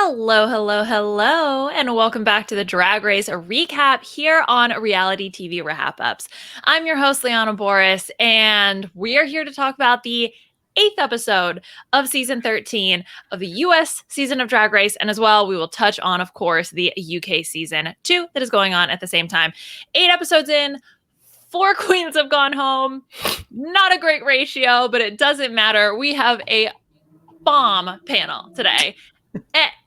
Hello, hello, hello, and welcome back to the Drag Race recap here on Reality TV RHAP. I'm your host, Liana Boris, and we are here to talk about the 8th episode of season 13 of the US season of Drag Race, and as well, we will touch on, of course, the UK season 2 that is going on at the same time. 8 episodes in, 4 queens have gone home. Not a great ratio, but it doesn't matter. We have a bomb panel today.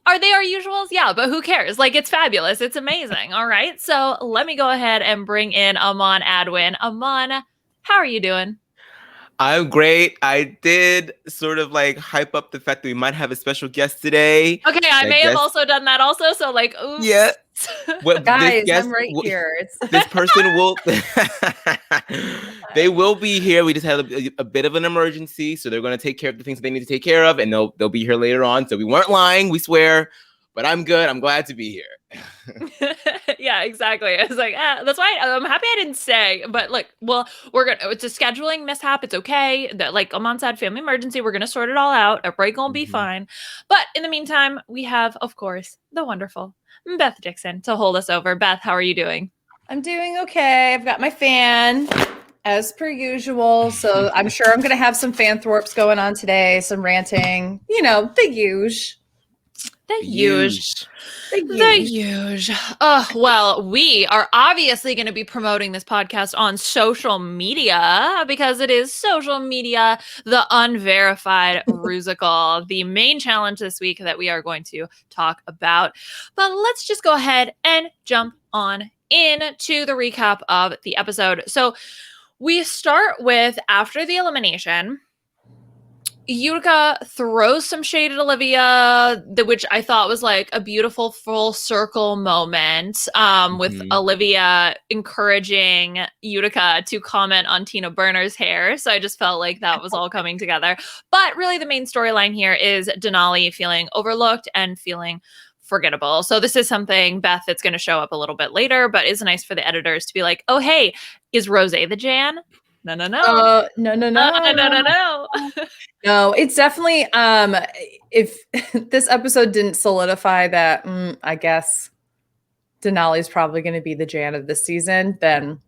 Are they our usuals? Yeah, but who cares? Like, it's fabulous. It's amazing. All right. So let me go ahead and bring in Amon Adwin. Amon, how are you doing? I'm great. I did sort of like hype up the fact that we might have a special guest today. Okay, I may have also done that also. So like, oops. Yeah. Well, guys, I'm right here. This person will, they will be here. We just had a bit of an emergency. So they're going to take care of the things that they need to take care of. And they'll be here later on. So we weren't lying, we swear. But I'm good. I'm glad to be here. Yeah, exactly. I was like, that's why I'm happy I didn't say. But like, well, it's a scheduling mishap. It's okay. That, like Amon said, family emergency. We're gonna sort it all out. Everybody gonna be fine. But in the meantime, we have, of course, the wonderful Beth Dixon to hold us over. Beth, how are you doing? I'm doing okay. I've got my fan as per usual. So I'm sure I'm gonna have some fan thwarps going on today. Some ranting. You know, the usual. The huge. Well, we are obviously going to be promoting this podcast on social media because it is social media, the unverified RussiaGoal, the main challenge this week that we are going to talk about. But let's just go ahead and jump on into the recap of the episode. So we start with after the elimination. Utica throws some shade at Olivia, which I thought was like a beautiful full circle moment with Olivia encouraging Utica to comment on Tina Burner's hair. So I just felt like that was all coming together. But really the main storyline here is Denali feeling overlooked and feeling forgettable. So this is something, Beth, that's going to show up a little bit later, but is nice for the editors to be like, oh, hey, is Rosé the Jan? No. No. No, it's definitely if this episode didn't solidify that, I guess Denali's probably going to be the Jan of this season, then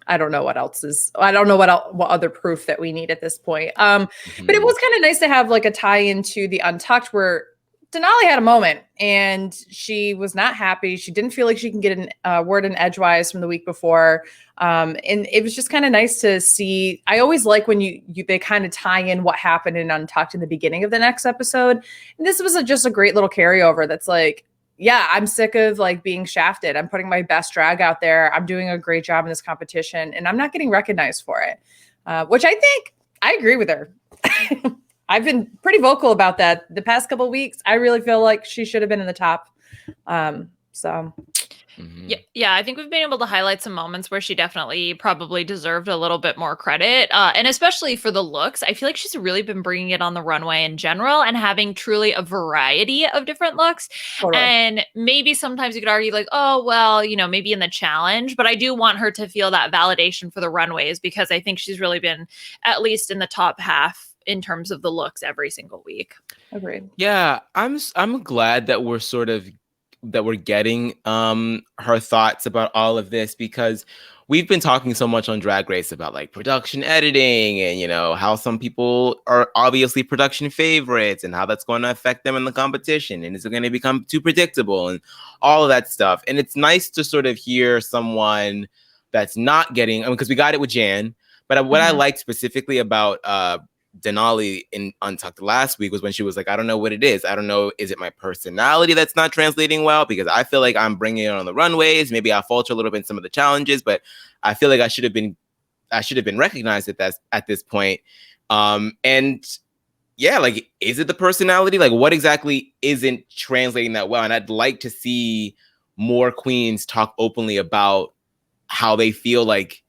I don't know what else is. I don't know what other proof that we need at this point. But it was kind of nice to have like a tie into the Untucked where Denali had a moment and she was not happy. She didn't feel like she can get a word in edgewise from the week before. And it was just kind of nice to see. I always like when they kind of tie in what happened in Untucked in the beginning of the next episode. And this was just a great little carryover that's like, yeah, I'm sick of like being shafted. I'm putting my best drag out there. I'm doing a great job in this competition and I'm not getting recognized for it, which I think I agree with her. I've been pretty vocal about that the past couple of weeks. I really feel like she should have been in the top. Yeah, I think we've been able to highlight some moments where she definitely probably deserved a little bit more credit. And especially for the looks, I feel like she's really been bringing it on the runway in general and having truly a variety of different looks. Totally. And maybe sometimes you could argue like, oh, well, maybe in the challenge, but I do want her to feel that validation for the runways because I think she's really been at least in the top half in terms of the looks every single week. Agreed. Yeah, I'm glad that we're getting her thoughts about all of this because we've been talking so much on Drag Race about like production editing and how some people are obviously production favorites and how that's going to affect them in the competition and is it going to become too predictable and all of that stuff. And it's nice to sort of hear someone that's not getting, because we got it with Jan, but what I liked specifically about Denali in Untucked last week was when she was like, I don't know what it is. I don't know. Is it my personality that's not translating well? Because I feel like I'm bringing it on the runways. Maybe I falter a little bit in some of the challenges, but I feel like I should have been recognized at this point. And yeah, like, is it the personality? Like, what exactly isn't translating that well? And I'd like to see more queens talk openly about how they feel like,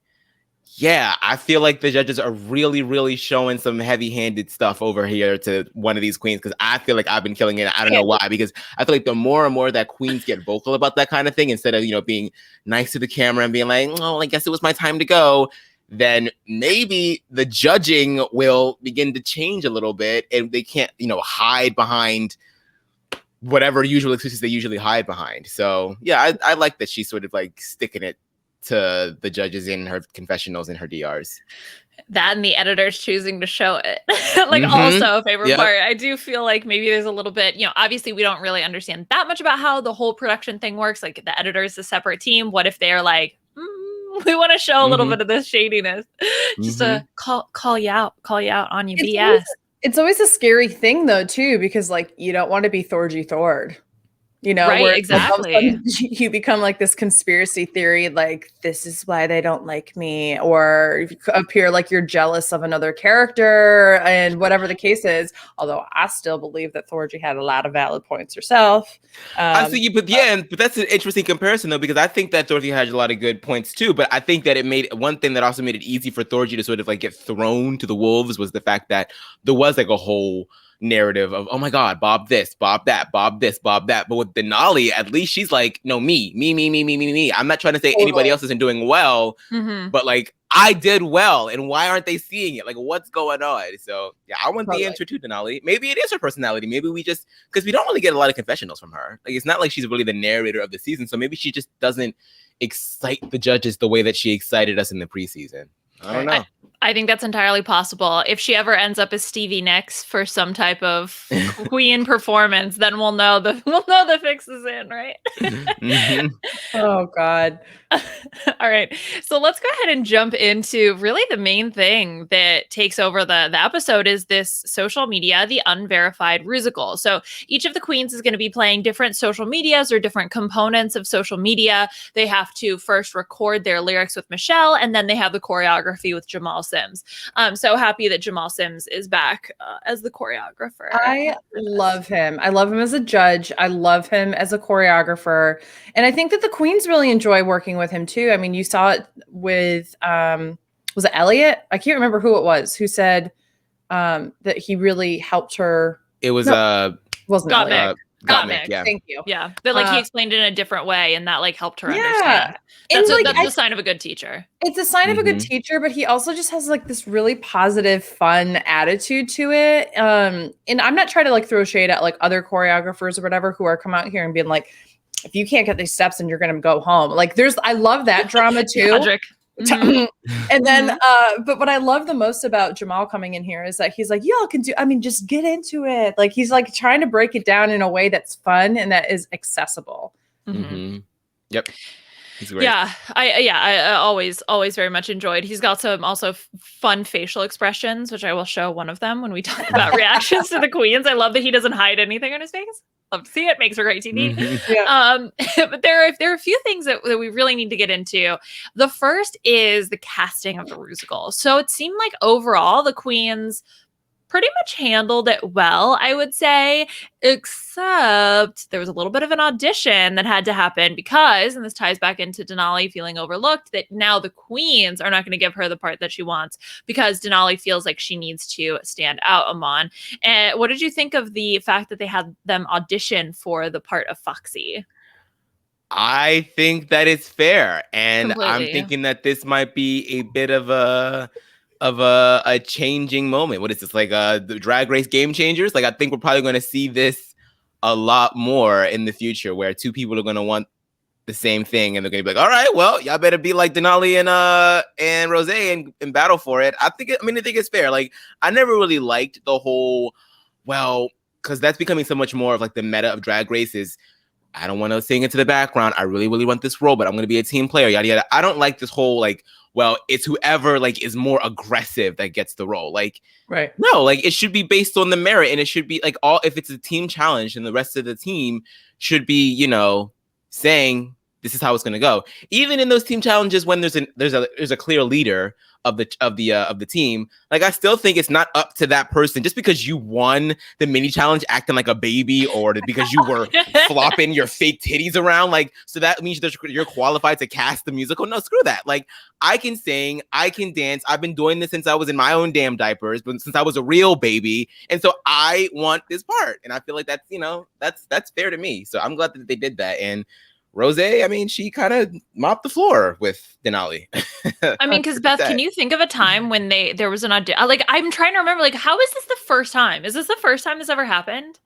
yeah, I feel like the judges are really, really showing some heavy-handed stuff over here to one of these queens because I feel like I've been killing it. I don't know why, because I feel like the more and more that queens get vocal about that kind of thing, instead of, being nice to the camera and being like, oh, I guess it was my time to go, then maybe the judging will begin to change a little bit and they can't, hide behind whatever usual excuses they usually hide behind. So yeah, I like that she's sort of like sticking it to the judges in her confessionals and her DRs. That and the editors choosing to show it. Like also a favorite part. I do feel like maybe there's a little bit, obviously we don't really understand that much about how the whole production thing works. Like the editor is a separate team. What if they're like, we want to show a little bit of this shadiness just to call you out on your BS. It's always a scary thing though, too, because like you don't want to be Thorgy Thord. Right, where exactly. You become like this conspiracy theory, like this is why they don't like me, or you appear like you're jealous of another character, and whatever the case is. Although I still believe that Thorgy had a lot of valid points herself. I see you, but that's an interesting comparison though, because I think that Thorgy had a lot of good points too. But I think that it made one thing that also made it easy for Thorgy to sort of like get thrown to the wolves was the fact that there was like a whole narrative of, oh my God, Bob this, Bob that, Bob this, Bob that. But with Denali, at least she's like, no, me. I'm not trying to say anybody else isn't doing well, but like I did well, and why aren't they seeing it? Like, what's going on? So yeah, I want the answer to Denali. Maybe it is her personality. Maybe we just, because we don't really get a lot of confessionals from her. Like, it's not like she's really the narrator of the season. So maybe she just doesn't excite the judges the way that she excited us in the preseason. I don't know. I think that's entirely possible. If she ever ends up as Stevie Nicks for some type of queen performance, then we'll know the fix is in, right? Oh God. All right. So let's go ahead and jump into really the main thing that takes over the episode is this social media, the unverified RHAP. So each of the queens is going to be playing different social medias or different components of social media. They have to first record their lyrics with Michelle, and then they have the choreography with Jamal Sims. I'm so happy that Jamal Sims is back as the choreographer. I love him. I love him as a judge. I love him as a choreographer. And I think that the queens really enjoy working with him too. I mean, you saw it with, was it Elliot? I can't remember who it was who said that he really helped her. It was, wasn't Gottmik. Gottmik. Yeah. Thank you. Yeah. But like he explained it in a different way, and that like helped her understand. That's a sign of a good teacher. It's a sign of a good teacher, but he also just has like this really positive, fun attitude to it. And I'm not trying to like throw shade at like other choreographers or whatever who are come out here and being like, if you can't get these steps and you're going to go home. Like I love that drama too. And then, but what I love the most about Jamal coming in here is that he's like, y'all can do, just get into it. Like, he's like trying to break it down in a way that's fun and that is accessible. Yep. He's great. Yeah. I always very much enjoyed. He's got some also fun facial expressions, which I will show one of them when we talk about reactions to the queens. I love that he doesn't hide anything on his face. Love to see it. Makes for great TV. But there are a few things that we really need to get into. The first is the casting of the RussiaGoal. So it seemed like overall the queens pretty much handled it well, I would say, except there was a little bit of an audition that had to happen because, and this ties back into Denali feeling overlooked, that now the queens are not going to give her the part that she wants because Denali feels like she needs to stand out among. And what did you think of the fact that they had them audition for the part of Foxy? I think that it's fair. And Completely. I'm thinking that this might be a bit of a changing moment. What is this, like the Drag Race Game Changers? Like, I think we're probably going to see this a lot more in the future, where two people are going to want the same thing, and they're going to be like, all right, well, y'all better be like Denali and Rose and battle for it. I think it's fair. Like, I never really liked the whole, well, because that's becoming so much more of like the meta of Drag Races. I don't want to sing into the background. I really, really want this role, but I'm going to be a team player, yada, yada. I don't like this whole, like, well, it's whoever, like, is more aggressive that gets the role. Like, right. No, like, it should be based on the merit, and it should be, like, if it's a team challenge, and the rest of the team should be, saying this is how it's going to go. Even in those team challenges, when there's a clear leader of the team, like, I still think it's not up to that person just because you won the mini challenge acting like a baby, or because you were flopping your fake titties around, like, so that means you're qualified to cast the musical. No, screw that. Like, I can sing, I can dance. I've been doing this since I was in my own damn diapers, but since I was a real baby, and so I want this part, and I feel like that's fair to me. So I'm glad that they did that. And Rose, she kind of mopped the floor with Denali. Because Beth, can you think of a time when there was an audition? Like, I'm trying to remember, like, how is this the first time? Is this the first time this ever happened?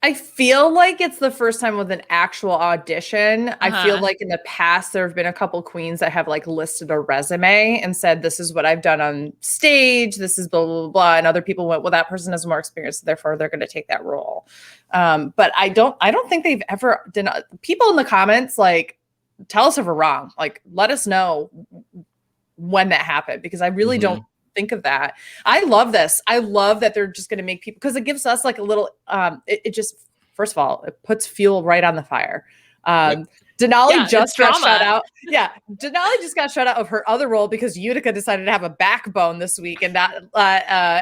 I feel like it's the first time with an actual audition. I feel Uh-huh. like in the past there have been a couple queens that have like listed a resume and said, this is what I've done on stage, this is blah blah blah, blah. And other people went, well, that person has more experience, so therefore they're going to take that role. But I don't think they've ever done. People in the comments, like, tell us if we're wrong. Like, let us know when that happened, because I really don't think of that. I love this. I love that they're just going to make people, because it gives us like a little, it just, first of all, it puts fuel right on the fire. Denali just got shut out. Yeah, Denali just got shut out of her other role because Utica decided to have a backbone this week and not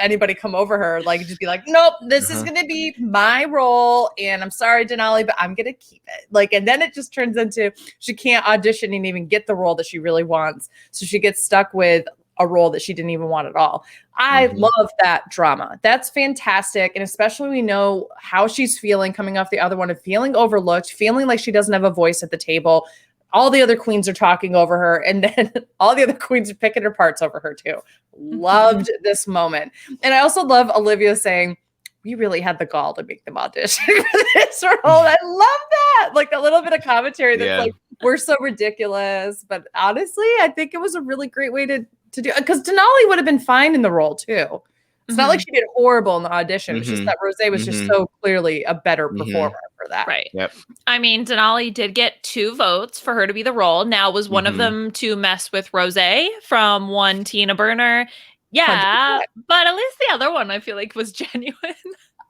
anybody come over her, like just be like, nope, this is going to be my role, and I'm sorry, Denali, but I'm going to keep it. Like, and then it just turns into she can't audition and even get the role that she really wants, so she gets stuck with a role that she didn't even want at all. I love that drama. That's fantastic. And especially we know how she's feeling coming off the other one, of feeling overlooked, feeling like she doesn't have a voice at the table. All the other queens are talking over her, and then all the other queens are picking her parts over her too. Loved this moment. And I also love Olivia saying, we really had the gall to make them audition for this role. I love that. Like a little bit of commentary that's like, we're so ridiculous. But honestly, I think it was a really great way to do, because Denali would have been fine in the role too. It's not like she did horrible in the audition. It's just that Rosé was just so clearly a better performer for that. Right. Yep. I mean, Denali did get 2 votes for her to be the role. Now, was one of them to mess with Rosé from one Tina Burner? Yeah, 100%. But at least the other one I feel like was genuine.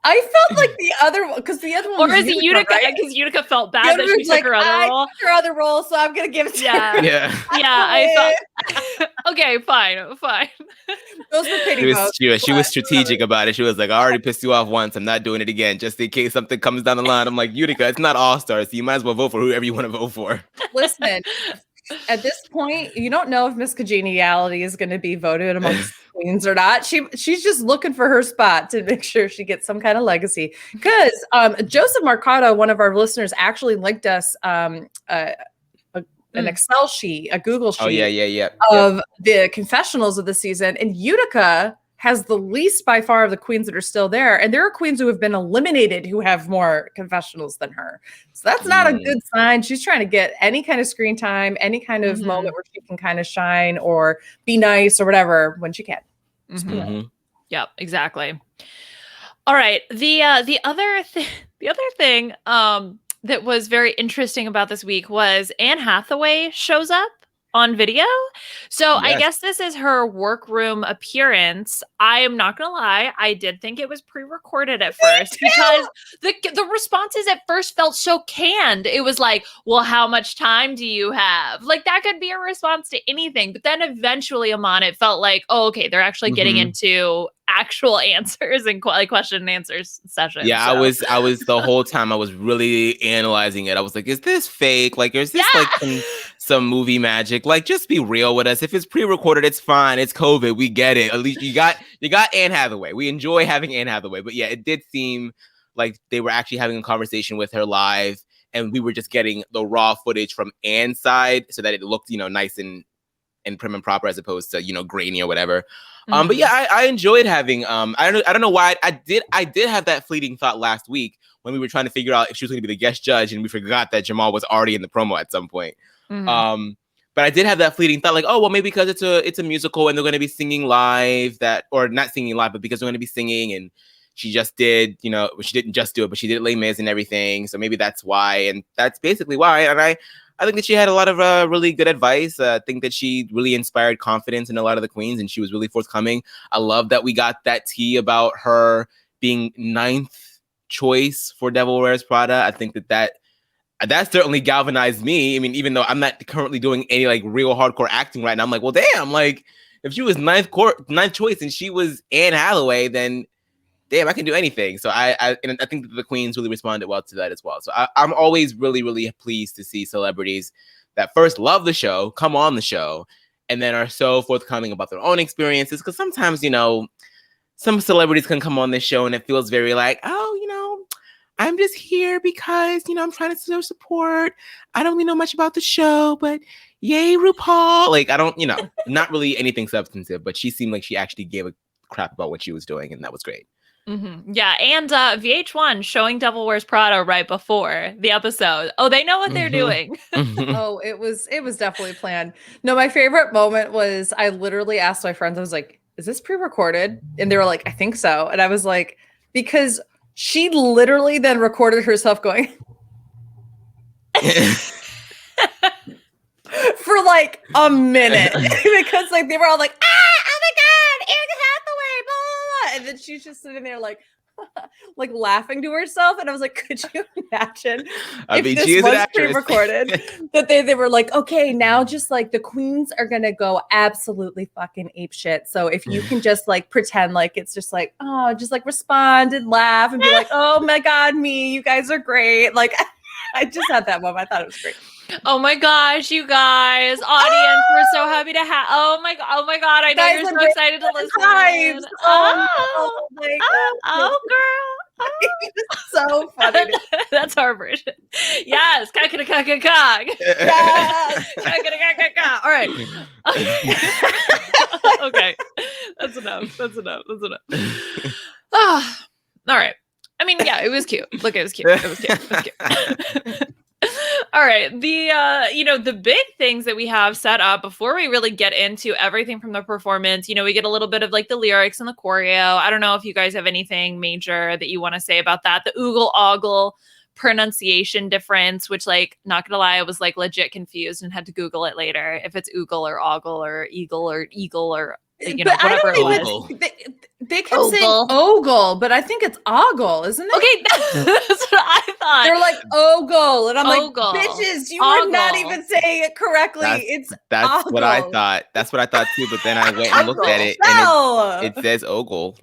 I felt like the other one, because the other one or is it Utica? Because Utica felt bad that she took her other role. Her other role, so I'm gonna give it to her. Yeah. I felt okay. Fine. Those were pity votes. She was strategic about it. She was like, I already pissed you off once. I'm not doing it again, just in case something comes down the line. I'm like, Utica, it's not All Stars, so you might as well vote for whoever you want to vote for. Listen, at this point, you don't know if Miss Congeniality is going to be voted amongst queens or not. She's just looking for her spot to make sure she gets some kind of legacy. Because Joseph Marcato, one of our listeners, actually linked us an Excel sheet, a Google sheet of the confessionals of the season. And Utica has the least by far of the queens that are still there. And there are queens who have been eliminated who have more confessionals than her. So that's not a good sign. She's trying to get any kind of screen time, any kind of moment where she can kind of shine or be nice or whatever when she can. Yep, exactly. All right. The other thing that was very interesting about this week was Anne Hathaway shows up on video. So I guess this is her workroom appearance. I am not gonna lie, I did think it was pre-recorded at first because the responses at first felt so canned. It was like, well, how much time do you have? Like that could be a response to anything. But then eventually, Amon, it felt like, oh, okay, they're actually getting into actual answers and question and answers sessions. Yeah, so. I was the whole time I was really analyzing it. I was like, is this fake? Like, is this like some movie magic? Like, just be real with us. If it's pre-recorded, it's fine. It's COVID. We get it. At least you got Anne Hathaway. We enjoy having Anne Hathaway. But yeah, it did seem like they were actually having a conversation with her live, and we were just getting the raw footage from Anne's side so that it looked, nice and prim and proper as opposed to, grainy or whatever. But yeah, I enjoyed having I don't know why I did have that fleeting thought last week when we were trying to figure out if she was going to be the guest judge, and we forgot that Jamal was already in the promo at some point. But I did have that fleeting thought, like, oh well, maybe because it's a musical and they're going to be singing live, or not singing live, but because they're going to be singing, and she just did, she didn't just do it, but she did Les Mis and everything, so maybe that's why, and that's basically why. And I think that she had a lot of really good advice. I think that she really inspired confidence in a lot of the queens, and she was really forthcoming. I love that we got that tea about her being 9th choice for Devil Wears Prada. I think that certainly galvanized me. I mean, even though I'm not currently doing any like real hardcore acting right now, I'm like, well, damn, like if she was 9th choice and she was Anne Hathaway, then damn, I can do anything. So I think that the queens really responded well to that as well. So I'm always really, really pleased to see celebrities that first love the show, come on the show, and then are so forthcoming about their own experiences. Because sometimes, some celebrities can come on this show and it feels very like, oh, I'm just here because, I'm trying to show support. I don't really know much about the show, but yay, RuPaul. Like, I don't, not really anything substantive, but she seemed like she actually gave a crap about what she was doing, and that was great. Yeah, and VH1 showing Devil Wears Prada right before the episode. Oh, they know what they're doing. Oh, it was definitely planned. No, my favorite moment was I literally asked my friends, I was like, is this pre-recorded? And they were like, I think so. And I was like, because she literally then recorded herself going for like a minute because like they were all like, oh my God, Anne Hathaway, blah, blah, blah. And then she's just sitting there like laughing to herself. And I was like, could you imagine if this was pre-recorded that they were like, okay, now just like the queens are gonna go absolutely fucking ape shit. So if you can just like pretend like it's just like, oh, just like respond and laugh and be like, oh my God, me, you guys are great. Like I just had that moment. I thought it was great. Oh my gosh, you guys, audience, we're so happy to have. Oh my God, I know Guys, you're so excited to listen. Oh my God. Girl. It's so funny. That's our version. Yes, cock. Yes. All right. Okay, that's enough. All right. I mean, yeah, it was cute. Look, it was cute. All right. The big things that we have set up before we really get into everything from the performance, we get a little bit of like the lyrics and the choreo. I don't know if you guys have anything major that you want to say about that. The oogle ogle pronunciation difference, which like, not gonna lie, I was like legit confused and had to Google it later. If it's oogle or ogle or eagle or whatever it was. They kept saying ogle, but I think it's ogle, isn't it? Okay, that's what I thought. They're like ogle, and I'm Ogle. like, bitches, you were not even saying it correctly. That's ogle. what I thought. That's what I thought too. But then I went and looked at it, and it says ogle.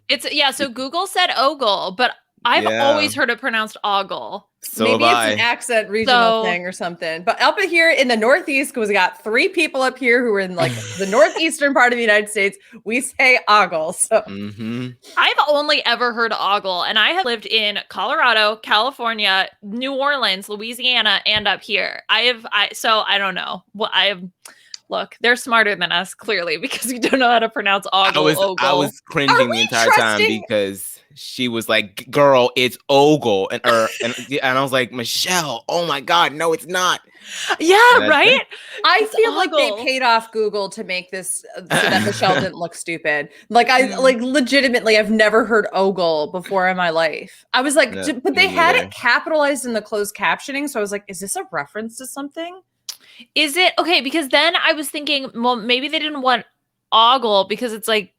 So Google said ogle, but I've always heard it pronounced ogle. So maybe it's an accent regional thing or something. But up here in the Northeast, because we got 3 people up here who are in like the northeastern part of the United States, we say ogle. So I've only ever heard ogle, and I have lived in Colorado, California, New Orleans, Louisiana, and up here. So I don't know. Look, they're smarter than us, clearly, because we don't know how to pronounce ogle. I was cringing the entire time because she was like, girl, it's ogle. And I was like, Michelle, oh my God, no, it's not. Yeah, right? I feel like they paid off Google to make this so that Michelle didn't look stupid. Like legitimately, I've never heard ogle before in my life. I was like, but they had it capitalized in the closed captioning. So I was like, is this a reference to something? Is it? Okay, because then I was thinking, well, maybe they didn't want ogle because it's like,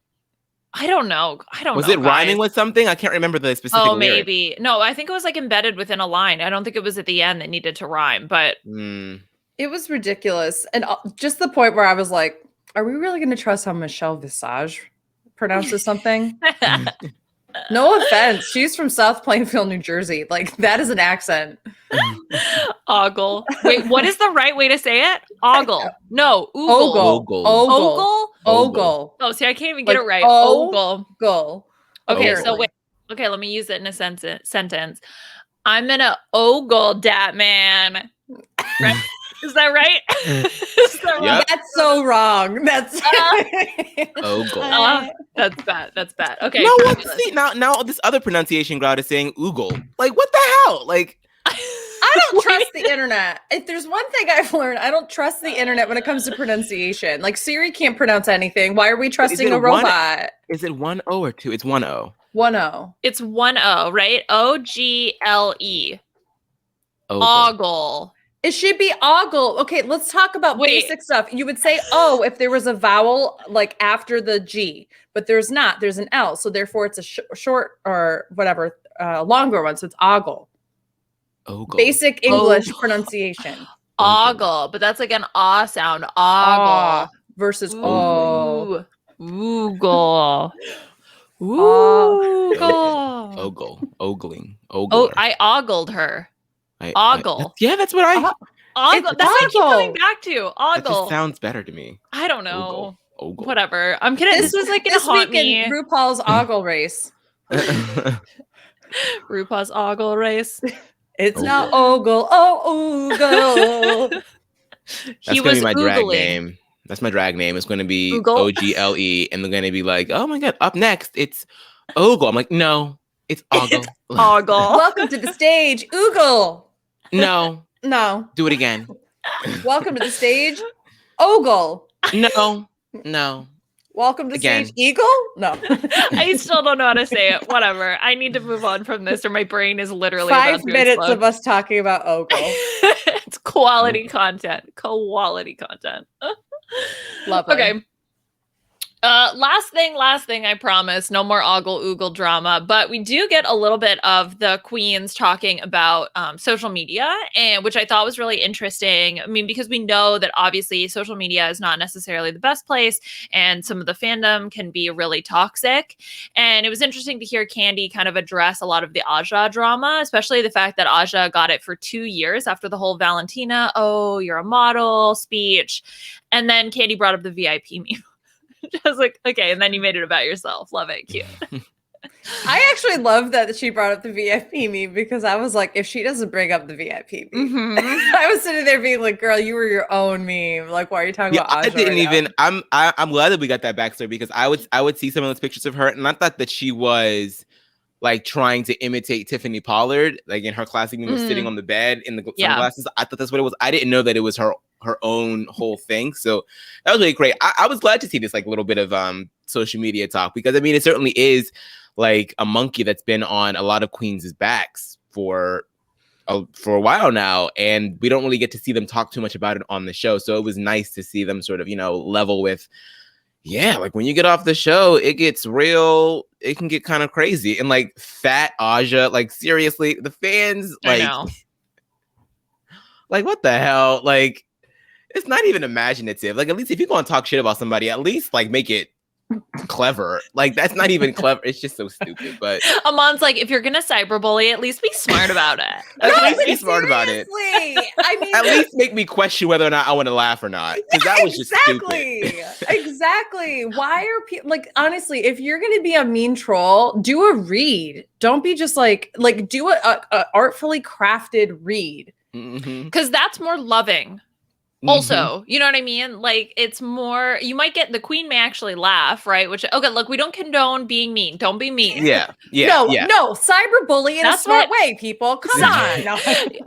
I don't know. Was it rhyming with something? I can't remember the specific lyric. Maybe. No, I think it was like embedded within a line. I don't think it was at the end that needed to rhyme, but it was ridiculous. And just the point where I was like, are we really going to trust how Michelle Visage pronounces something? No offense. She's from South Plainfield, New Jersey. Like, that is an accent. Ogle. Wait, what is the right way to say it? Ogle. No, oogle. Ogle. Oh, see, I can't even get it right. Ogle. Okay, Apparently. so wait. Okay, let me use it in a sentence. I'm gonna ogle dat man. Right? Is that right? Yep. That's so wrong. That's ogle. That's bad. Okay. No, see, now this other pronunciation crowd is saying oogle. Like, what the hell? Like, I don't trust the internet. If there's one thing I've learned, I don't trust the internet when it comes to pronunciation. Like, Siri can't pronounce anything. Why are we trusting a robot? Is it 1 O or 2? It's 1 O. 1 O. It's 1 O, right? OGLE. Ogle. It should be ogle. Okay, let's talk about basic stuff. You would say O if there was a vowel like after the G, but there's not. There's an L, so therefore it's a short or whatever longer one. So it's ogle. Ogle. Basic English pronunciation. Ogle, but that's like an ah sound. Ogle versus o. Oogle. Ogling. Oh, I ogled her. Ogle. That's what I. Ogle. That's what I keep coming back to. Ogle. That just sounds better to me. I don't know. Ogle. Whatever. I'm kidding. This was like gonna haunt me. RuPaul's ogle race. RuPaul's ogle race. It's not ogle. Oh, ogle. That's gonna be my drag name. That's my drag name. It's gonna be OGLE, and they're gonna be like, "Oh my God!" Up next, it's ogle. I'm like, no. It's Ogle. Ogle. Welcome to the stage, Oogle. No. No. Do it again. Welcome to the stage, Ogle. No. No. Welcome to Again. stage, Eagle. No. I still don't know how to say it. Whatever. I need to move on from this, or my brain is literally 5 about to minutes explode. of us talking about Ogle. It's quality content. Quality content. Lovely. Okay. Last thing, I promise. No more ogle oogle drama, but we do get a little bit of the queens talking about social media, and which I thought was really interesting. I mean, because we know that obviously social media is not necessarily the best place, and some of the fandom can be really toxic. And it was interesting to hear Kandy kind of address a lot of the Aja drama, especially the fact that Aja got it for 2 years after the whole Valentina, oh, you're a model speech. And then Kandy brought up the VIP meme. I was like, okay, and then you made it about yourself. Love it. Cute. I actually love that she brought up the VIP meme because I was like, if she doesn't bring up the VIP meme, I was sitting there being like, girl, you were your own meme. Like, why are you talking about Aja I didn't right even. now? I'm glad that we got that backstory because I would see some of those pictures of her, and I thought that she was like trying to imitate Tiffany Pollard, like in her classic meme of sitting on the bed in the sunglasses. I thought that's what it was. I didn't know that it was her own whole thing. So that was really great. I was glad to see this like little bit of social media talk because I mean it certainly is like a monkey that's been on a lot of queens' backs for a while now, and we don't really get to see them talk too much about it on the show. So it was nice to see them sort of, you know, level with, yeah, like when you get off the show, it gets real, it can get kind of crazy. And like fat Aja, like seriously, the fans, like, I know. like what the hell? Like, it's not even imaginative. Like, at least if you're going to talk shit about somebody, at least like make it clever. Like, that's not even clever. It's just so stupid. But Amon's like, if you're gonna cyberbully, at least be smart about it. At least be smart about it. I mean, At least make me question whether or not I want to laugh or not. Because that was just stupid. Exactly. Why are people like, honestly, if you're going to be a mean troll, do a read. Don't be just like do a artfully crafted read. Because that's more loving. Also, you know what I mean? Like, it's more, you might get, the queen may actually laugh, right? Which, okay, look, we don't condone being mean. Don't be mean. Yeah. No, cyberbully in That's a smart way, people. Come on. No.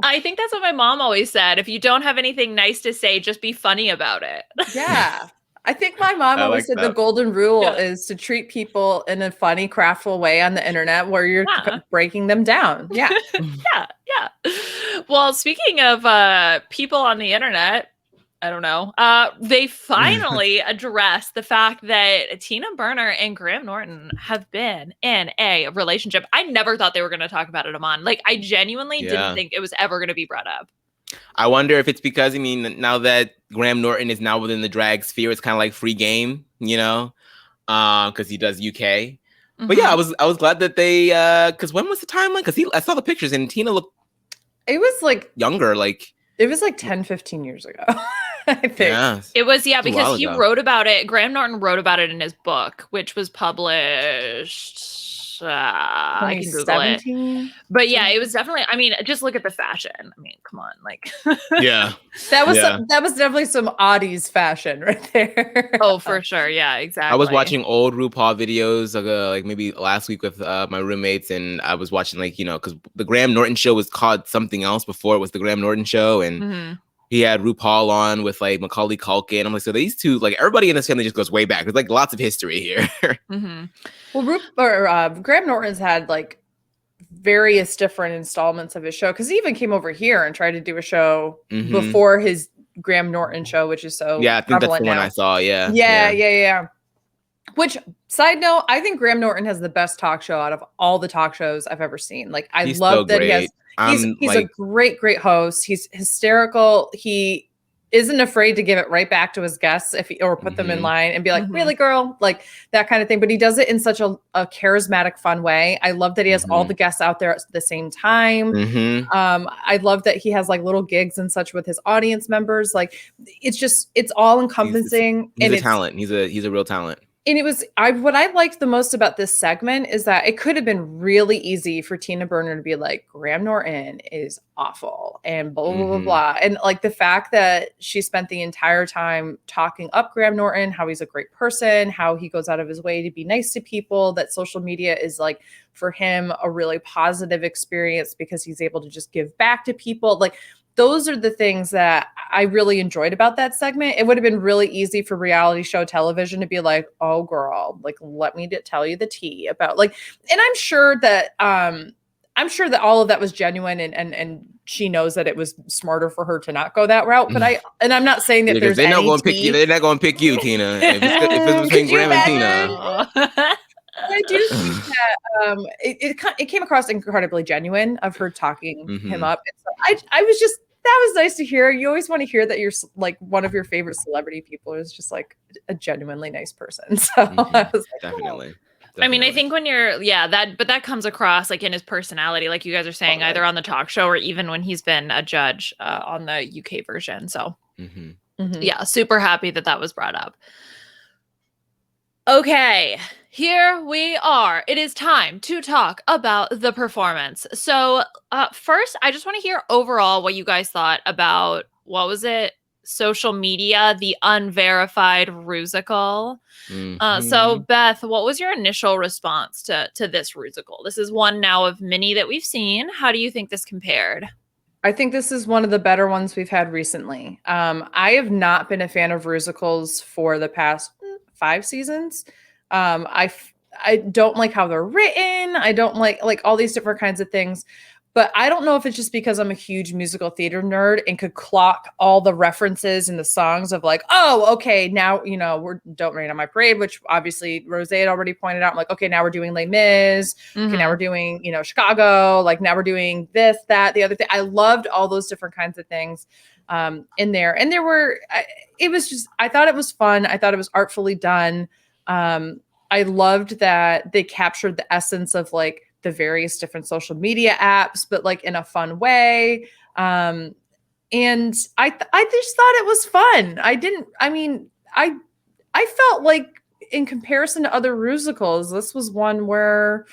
I think that's what my mom always said. If you don't have anything nice to say, just be funny about it. Yeah. I think my mom always said the golden rule is to treat people in a funny, craftful way on the internet where you're breaking them down. Yeah. Yeah. Well, speaking of people on the internet, I don't know. They finally addressed the fact that Tina Burner and Graham Norton have been in a relationship. I never thought they were going to talk about it, Amon. Like, I genuinely didn't think it was ever going to be brought up. I wonder if it's because, I mean, now that Graham Norton is now within the drag sphere, it's kind of like free game, you know, because he does UK. But yeah, I was glad that they, because when was the timeline? Because I saw the pictures and Tina looked, it was like younger, like. It was like 10, 15 years ago, I think. Yeah. It was, because he wrote about it. Graham Norton wrote about it in his book, which was published. I can Google it. But yeah, it was definitely, I mean, just look at the fashion. I mean, come on. Like, yeah. That was definitely some oddies fashion right there. Oh, for sure. Yeah, exactly. I was watching old RuPaul videos like maybe last week with my roommates, and I was watching like, you know, because the Graham Norton show was called something else before it was the Graham Norton show, and he had RuPaul on with like Macaulay Culkin. I'm like, so these two, like everybody in this family just goes way back. There's like lots of history here. Well, Graham Norton's had like various different installments of his show because he even came over here and tried to do a show before his Graham Norton show, which is so I think that's the now. one I saw. Yeah. Which, side note, I think Graham Norton has the best talk show out of all the talk shows I've ever seen. Like, I love that he has. He's a great host. He's hysterical. He isn't afraid to give it right back to his guests or put them in line and be like, really, girl? Like that kind of thing. But he does it in such a charismatic, fun way. I love that he has all the guests out there at the same time. I love that he has like little gigs and such with his audience members. Like, it's all encompassing. He's a talent. He's a real talent. it was what I liked the most about this segment is that it could have been really easy for Tina Burner to be like, Graham Norton is awful and blah blah blah blah. And like the fact that she spent the entire time talking up Graham Norton, how he's a great person, how he goes out of his way to be nice to people, that social media is like for him a really positive experience because he's able to just give back to people. Like those are the things that I really enjoyed about that segment. It would have been really easy for reality show television to be like, oh girl, like, let me tell you the tea about like, and I'm sure that all of that was genuine and she knows that it was smarter for her to not go that route. But I'm not saying that there's they're not going to tea. pick you. They're not going to pick you, Tina. If it's between Graham and Tina. I do think that it came across incredibly genuine of her talking him up. And so I was just, that was nice to hear. You always want to hear that you're like one of your favorite celebrity people is just like a genuinely nice person. So I was like, definitely. I mean, I think when you're, but that comes across like in his personality, like you guys are saying, either on the talk show or even when he's been a judge on the UK version. So yeah, super happy that was brought up. Okay, here we are. It is time to talk about the performance. So first, I just want to hear overall what you guys thought about, what was it? Social media, the unverified Rusical. So Beth, what was your initial response to this Rusical? This is one now of many that we've seen. How do you think this compared? I think this is one of the better ones we've had recently. I have not been a fan of Rusicals for the past 5 seasons. I don't like how they're written. I don't like all these different kinds of things. But I don't know if it's just because I'm a huge musical theater nerd and could clock all the references in the songs of like, oh, okay, now, we're Don't Rain on My Parade, which obviously Rose had already pointed out. I'm like, okay, now we're doing Les Mis. Okay, now we're doing, Chicago. Like now we're doing this, that, the other thing. I loved all those different kinds of things in there. And there were, I thought it was fun. I thought it was artfully done. I loved that they captured the essence of like the various different social media apps, but like in a fun way. And I just thought it was fun. I felt like in comparison to other musicals, this was one where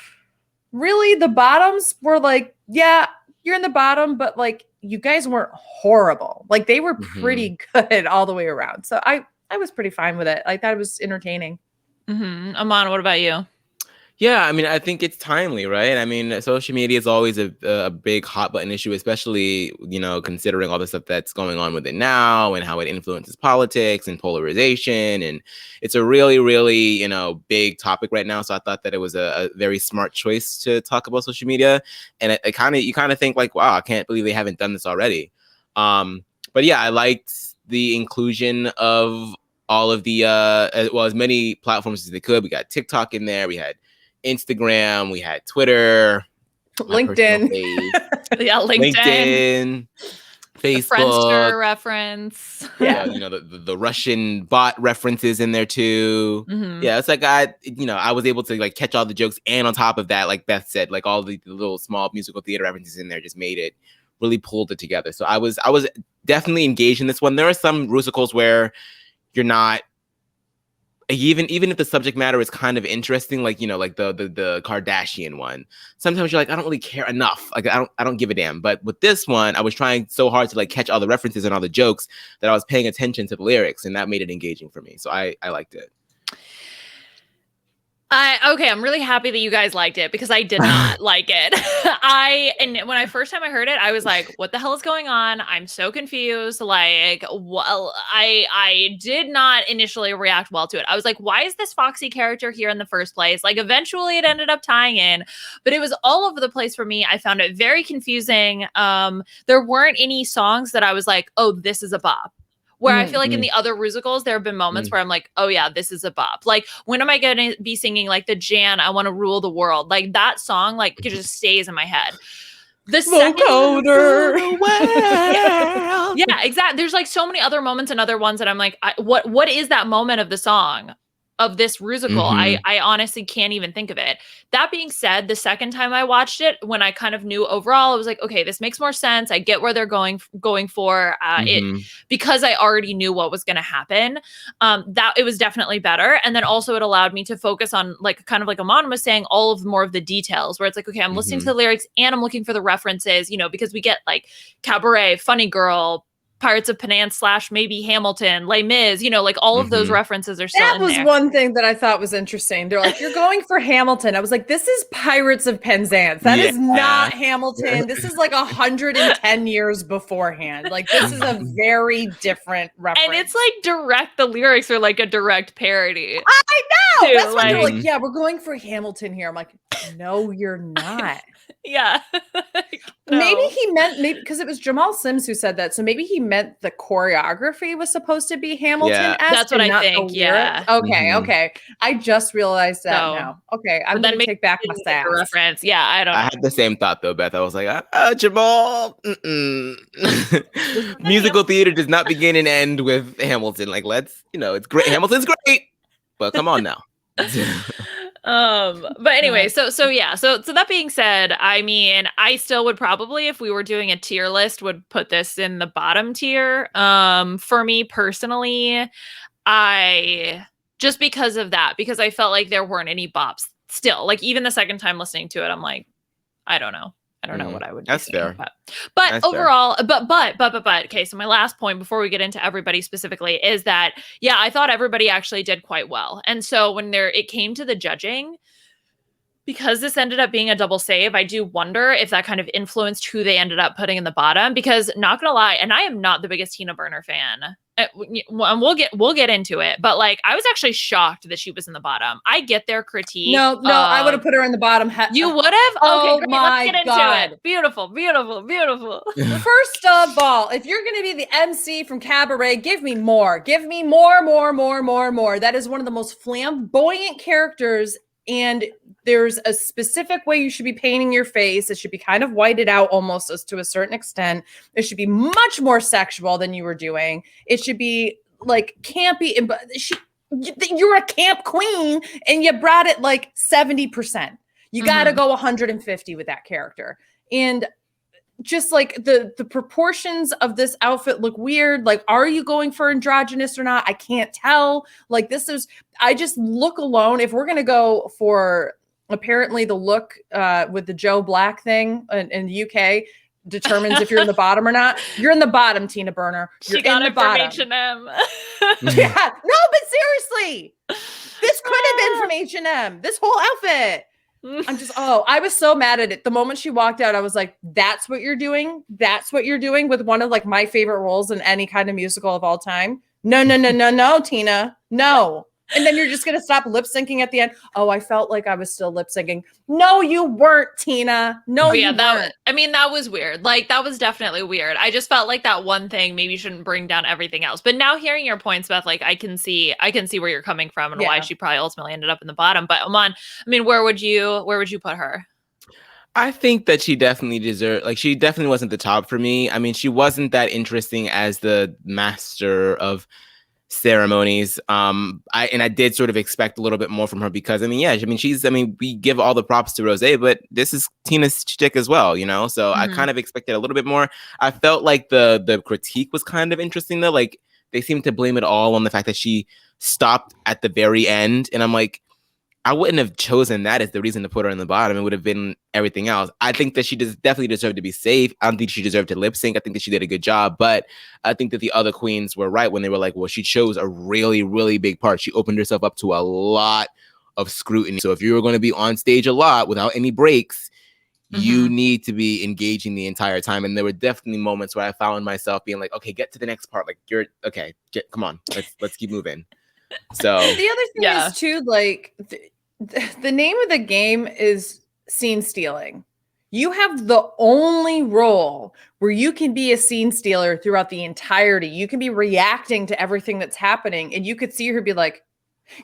really the bottoms were like, yeah, you're in the bottom, but like you guys weren't horrible. Like they were pretty good all the way around. So I was pretty fine with it. I thought it was entertaining. Aman, what about you? Yeah, I mean, I think it's timely, right? I mean, social media is always a big hot button issue, especially, considering all the stuff that's going on with it now and how it influences politics and polarization. And it's a really, really, big topic right now. So I thought that it was a very smart choice to talk about social media. And you kind of think like, wow, I can't believe they haven't done this already. But yeah, I liked the inclusion of all of the, as many platforms as they could. We got TikTok in there. We had Instagram, we had Twitter, LinkedIn. Yeah, LinkedIn, Facebook, the Friendster reference. Yeah, the Russian bot references in there too. Yeah, it's like I was able to like catch all the jokes, and on top of that, like Beth said, like all the little small musical theater references in there just made it, really pulled it together. So I was definitely engaged in this one. There are some musicals where you're not. Even if the subject matter is kind of interesting, like like the Kardashian one, sometimes you're like, I don't really care enough. Like I don't give a damn. But with this one, I was trying so hard to like catch all the references and all the jokes that I was paying attention to the lyrics, and that made it engaging for me. So I liked it. Okay, I'm really happy that you guys liked it because I did not like it. And when I first time I heard it, I was like, what the hell is going on? I'm so confused. Like, well, I did not initially react well to it. I was like, why is this Foxy character here in the first place? Like, eventually it ended up tying in, but it was all over the place for me. I found it very confusing. There weren't any songs that I was like, oh, this is a bop. Where I feel like in the other musicals, there have been moments where I'm like, oh yeah, this is a bop. Like, when am I going to be singing like the Jan, I Want to Rule the World? Like that song, like it just stays in my head. The second yeah, exactly. There's like so many other moments and other ones that I'm like, what is that moment of the song? this Rusical. I honestly can't even think of it. That being said, the second time I watched it, when I kind of knew overall, I was like, okay, this makes more sense. I get where they're going for it, because I already knew what was going to happen. That it was definitely better. And then also it allowed me to focus on, like, kind of like Amon was saying, all of more of the details, where it's like, okay, I'm listening to the lyrics and I'm looking for the references, because we get like Cabaret, Funny Girl, Pirates of Panam / maybe Hamilton, Les Mis, like all of those references are still in there. That was one thing that I thought was interesting. They're like, you're going for Hamilton. I was like, this is Pirates of Penzance. That is not Hamilton. This is like 110 years beforehand. Like, this is a very different reference. And it's like the lyrics are like a direct parody. I know. Too, That's why they're like, yeah, we're going for Hamilton here. I'm like, no, you're not. Yeah. No. Maybe he meant because it was Jamal Sims who said that. So maybe he meant the choreography was supposed to be Hamilton-esque. Yeah. That's what I think. Yeah. Okay. I just realized that now. Okay. I'm going to take back my sass. Reference. Yeah. I had the same thought though, Beth. I was like, Jamal. Musical theater does not begin and end with Hamilton. Like, let's, it's great. Hamilton's great, but come on now. But anyway, so that being said, I mean, I still would probably, if we were doing a tier list, would put this in the bottom tier. For me personally, just because of that, because I felt like there weren't any bops still. Like, even the second time listening to it, I'm like, I don't know what I would. That's fair. But that's overall, fair. but okay. So my last point before we get into everybody specifically is that, yeah, I thought everybody actually did quite well. And so when it came to the judging, because this ended up being a double save, I do wonder if that kind of influenced who they ended up putting in the bottom, because not gonna lie, and I am not the biggest Tina Burner fan. And we'll get into it, but like, I was actually shocked that she was in the bottom. I get their critique. No, I would have put her in the bottom. You would have? Oh, okay, great. my Let's get into God. it. Beautiful. First of all, if you're going to be the MC from Cabaret, give me more. Give me more. That is one of the most flamboyant characters, and there's a specific way you should be painting your face. It should be kind of whited out almost, as to a certain extent. It should be much more sexual than you were doing. It should be like campy. You're a camp queen and you brought it like 70%. You got to go 150 with that character. And just like the proportions of this outfit look weird. Like, are you going for androgynous or not? I can't tell. Like, I just look alone. If we're going to go for, apparently the look with the Joe Black thing in the UK determines if you're in the bottom or not. You're in the bottom, Tina Burner. You're she got in it the bottom. from H&M. Yeah, no, but seriously, this could have been from H&M. This whole outfit. I was so mad at it. The moment she walked out, I was like, that's what you're doing? That's what you're doing with one of like my favorite roles in any kind of musical of all time? No, Tina. No. And then you're just going to stop lip syncing at the end. Oh, I felt like I was still lip syncing. No, you weren't, Tina. No, you weren't. That was weird. Like, that was definitely weird. I just felt like that one thing maybe shouldn't bring down everything else. But now hearing your points, Beth, like, I can see where you're coming from and why she probably ultimately ended up in the bottom. But Aman, I mean, where would you put her? I think that she definitely she definitely wasn't the top for me. I mean, she wasn't that interesting as the master of ceremonies. I did sort of expect a little bit more from her, because we give all the props to Rose, but this is Tina's shtick as well, so I kind of expected a little bit more. I felt like the critique was kind of interesting though. Like, they seem to blame it all on the fact that she stopped at the very end, and I'm like, I wouldn't have chosen that as the reason to put her in the bottom. It would have been everything else. I think that she definitely deserved to be safe. I don't think she deserved to lip sync. I think that she did a good job, but I think that the other queens were right when they were like, well, she chose a really, really big part. She opened herself up to a lot of scrutiny. So if you were going to be on stage a lot without any breaks, you need to be engaging the entire time. And there were definitely moments where I found myself being like, okay, get to the next part. Like, you're okay. Come on, let's keep moving. So the other thing is too, like, the name of the game is scene stealing. You have the only role where you can be a scene stealer throughout the entirety. You can be reacting to everything that's happening, and you could see her be like,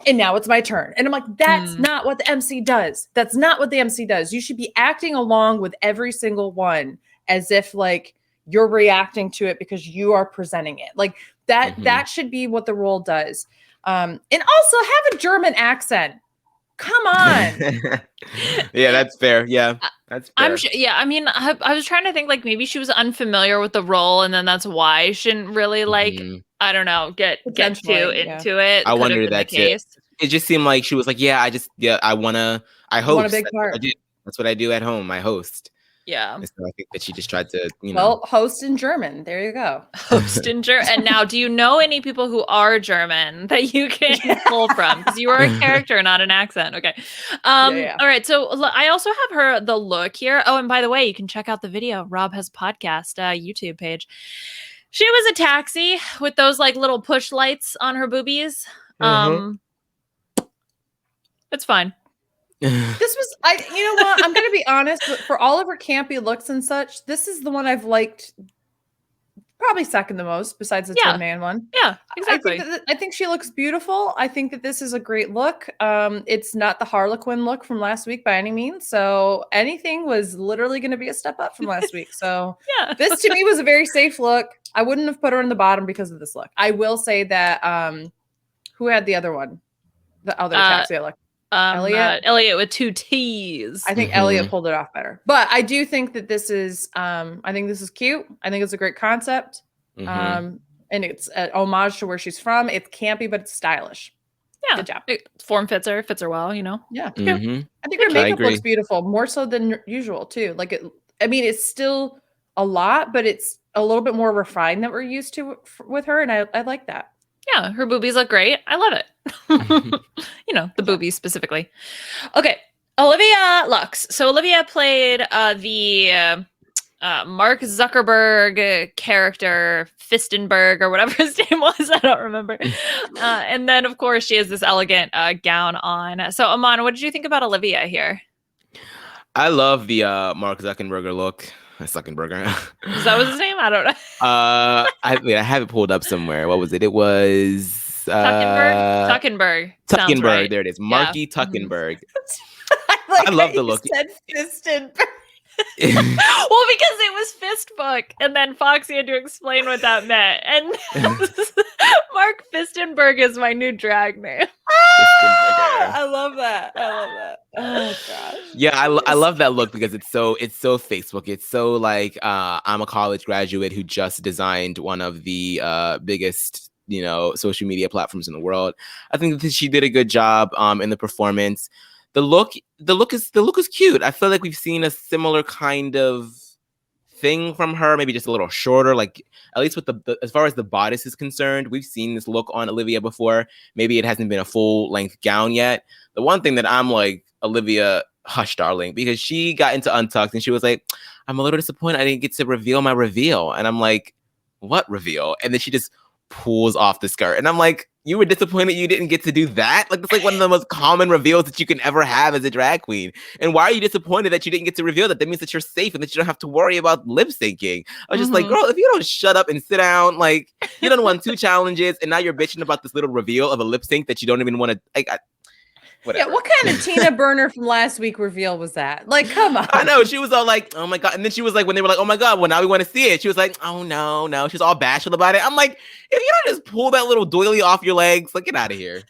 and now it's my turn. And I'm like, that's not what the MC does. That's not what the MC does. You should be acting along with every single one as if like you're reacting to it because you are presenting it. Like that should be what the role does. And also have a German accent. Come on. Yeah, that's fair. Yeah, that's fair. I'm sure. Yeah, I mean, I was trying to think like maybe she was unfamiliar with the role, and then that's why she didn't really like. I don't know, get too Potentially, into it. I Could have wondered been the that too. case. It just seemed like she was like, I host. I want a big That's what I part. do. That's what I do at home. I host. Yeah. And so I think that she just tried to, Well, host in German. There you go. Host in German. And now, do you know any people who are German that you can pull from? Because you are a character, not an accent. Okay. Yeah. All right. So I also have the look here. Oh, and by the way, you can check out the video. Rob has podcast YouTube page. She was a taxi with those like little push lights on her boobies. It's fine. This was you know what? I'm gonna be honest, but for all of her campy looks and such, this is the one I've liked probably second the most, besides the Tin Man one. Yeah, exactly. I think she looks beautiful. I think that this is a great look. It's not the Harlequin look from last week by any means. So anything was literally gonna be a step up from last week. So Yeah. this to me was a very safe look. I wouldn't have put her in the bottom because of this look. I will say that who had the other one? The other taxi look. Elliot with 2 T's. I think Elliot pulled it off better. But I do think that this is I think this is cute. I think it's a great concept. And it's an homage to where she's from. It's campy, but it's stylish. Yeah. Good job. It fits her well, you know. Yeah. I think her makeup looks beautiful, more so than usual too. Like it's still a lot, but it's a little bit more refined than we're used to with her, and I like that. Yeah, her boobies look great. I love it. You know, the boobies specifically. Okay, Olivia Lux. So Olivia played the Mark Zuckerberg character, Fistenberg, or whatever his name was. I don't remember. And then, of course, she has this elegant gown on. So, Aman, what did you think about Olivia here? I love the Mark Zuckerberg look. Zuckerberg. Is that was his name? I don't know. I have it pulled up somewhere. What was it? It was Tuckenberg. Tuckenberg. Right. There it is. Marky Tuckenberg. I love the look. Said Fistenberg. Well, because it was Fistbook, and then Foxy had to explain what that meant. And Mark Fistenberg is my new drag name. I love that. Oh gosh. Yeah, I love that look because it's so Facebook. It's so like I'm a college graduate who just designed one of the biggest social media platforms in the world. I think that she did a good job in the performance. The look is cute. I feel like we've seen a similar kind of thing from her, maybe just a little shorter, like at least with the as far as the bodice is concerned, we've seen this look on Olivia before. Maybe it hasn't been a full length gown yet. The one thing that I'm like, Olivia, hush, darling, because she got into Untucked and she was like, I'm a little disappointed I didn't get to reveal my reveal. And I'm like, what reveal? And then she just pulls off the skirt. And I'm like, you were disappointed you didn't get to do that? Like, that's like one of the most common reveals that you can ever have as a drag queen. And why are you disappointed that you didn't get to reveal that? That means that you're safe and that you don't have to worry about lip syncing. I was just like, girl, if you don't shut up and sit down, like, you done won 2 challenges and now you're bitching about this little reveal of a lip sync that you don't even want to, like, whatever. Yeah, what kind of Tina Burner from last week reveal was that? Like, come on. I know. She was all like, oh my God. And then she was like, when they were like, oh my God, well, now we want to see it. She was like, oh no. She's all bashful about it. I'm like, if you don't just pull that little doily off your legs, like, get out of here.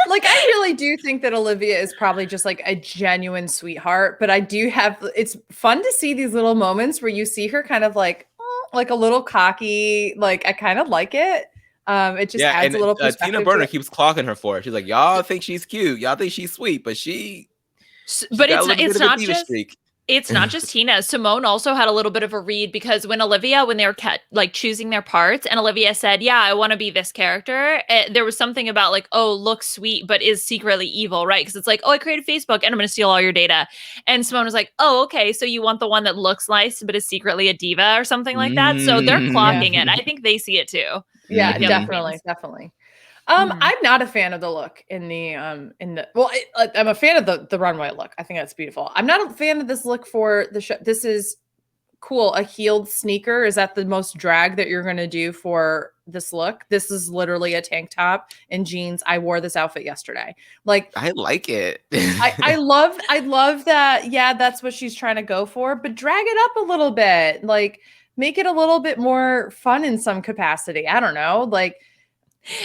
Like, I really do think that Olivia is probably just like a genuine sweetheart, but I do it's fun to see these little moments where you see her kind of like a little cocky. Like, I kind of like it. It just adds a little perspective. Tina Burner keeps clocking her for it. She's like, y'all think she's cute, y'all think she's sweet, but it's not just Tina. Symone also had a little bit of a read because when they were like choosing their parts, and Olivia said, "Yeah, I want to be this character." There was something about like, "Oh, looks sweet, but is secretly evil," right? Because it's like, "Oh, I created Facebook, and I'm going to steal all your data." And Symone was like, "Oh, okay, so you want the one that looks nice but is secretly a diva or something like that." So they're clocking it. I think they see it too. Yeah, definitely. I'm not a fan of the look I'm a fan of the runway look. I think that's beautiful. I'm not a fan of this look for the show. This is cool. A heeled sneaker. Is that the most drag that you're going to do for this look? This is literally a tank top and jeans. I wore this outfit yesterday. Like, I like it. I love that. Yeah, that's what she's trying to go for, but drag it up a little bit. Like, make it a little bit more fun in some capacity. I don't know. Like,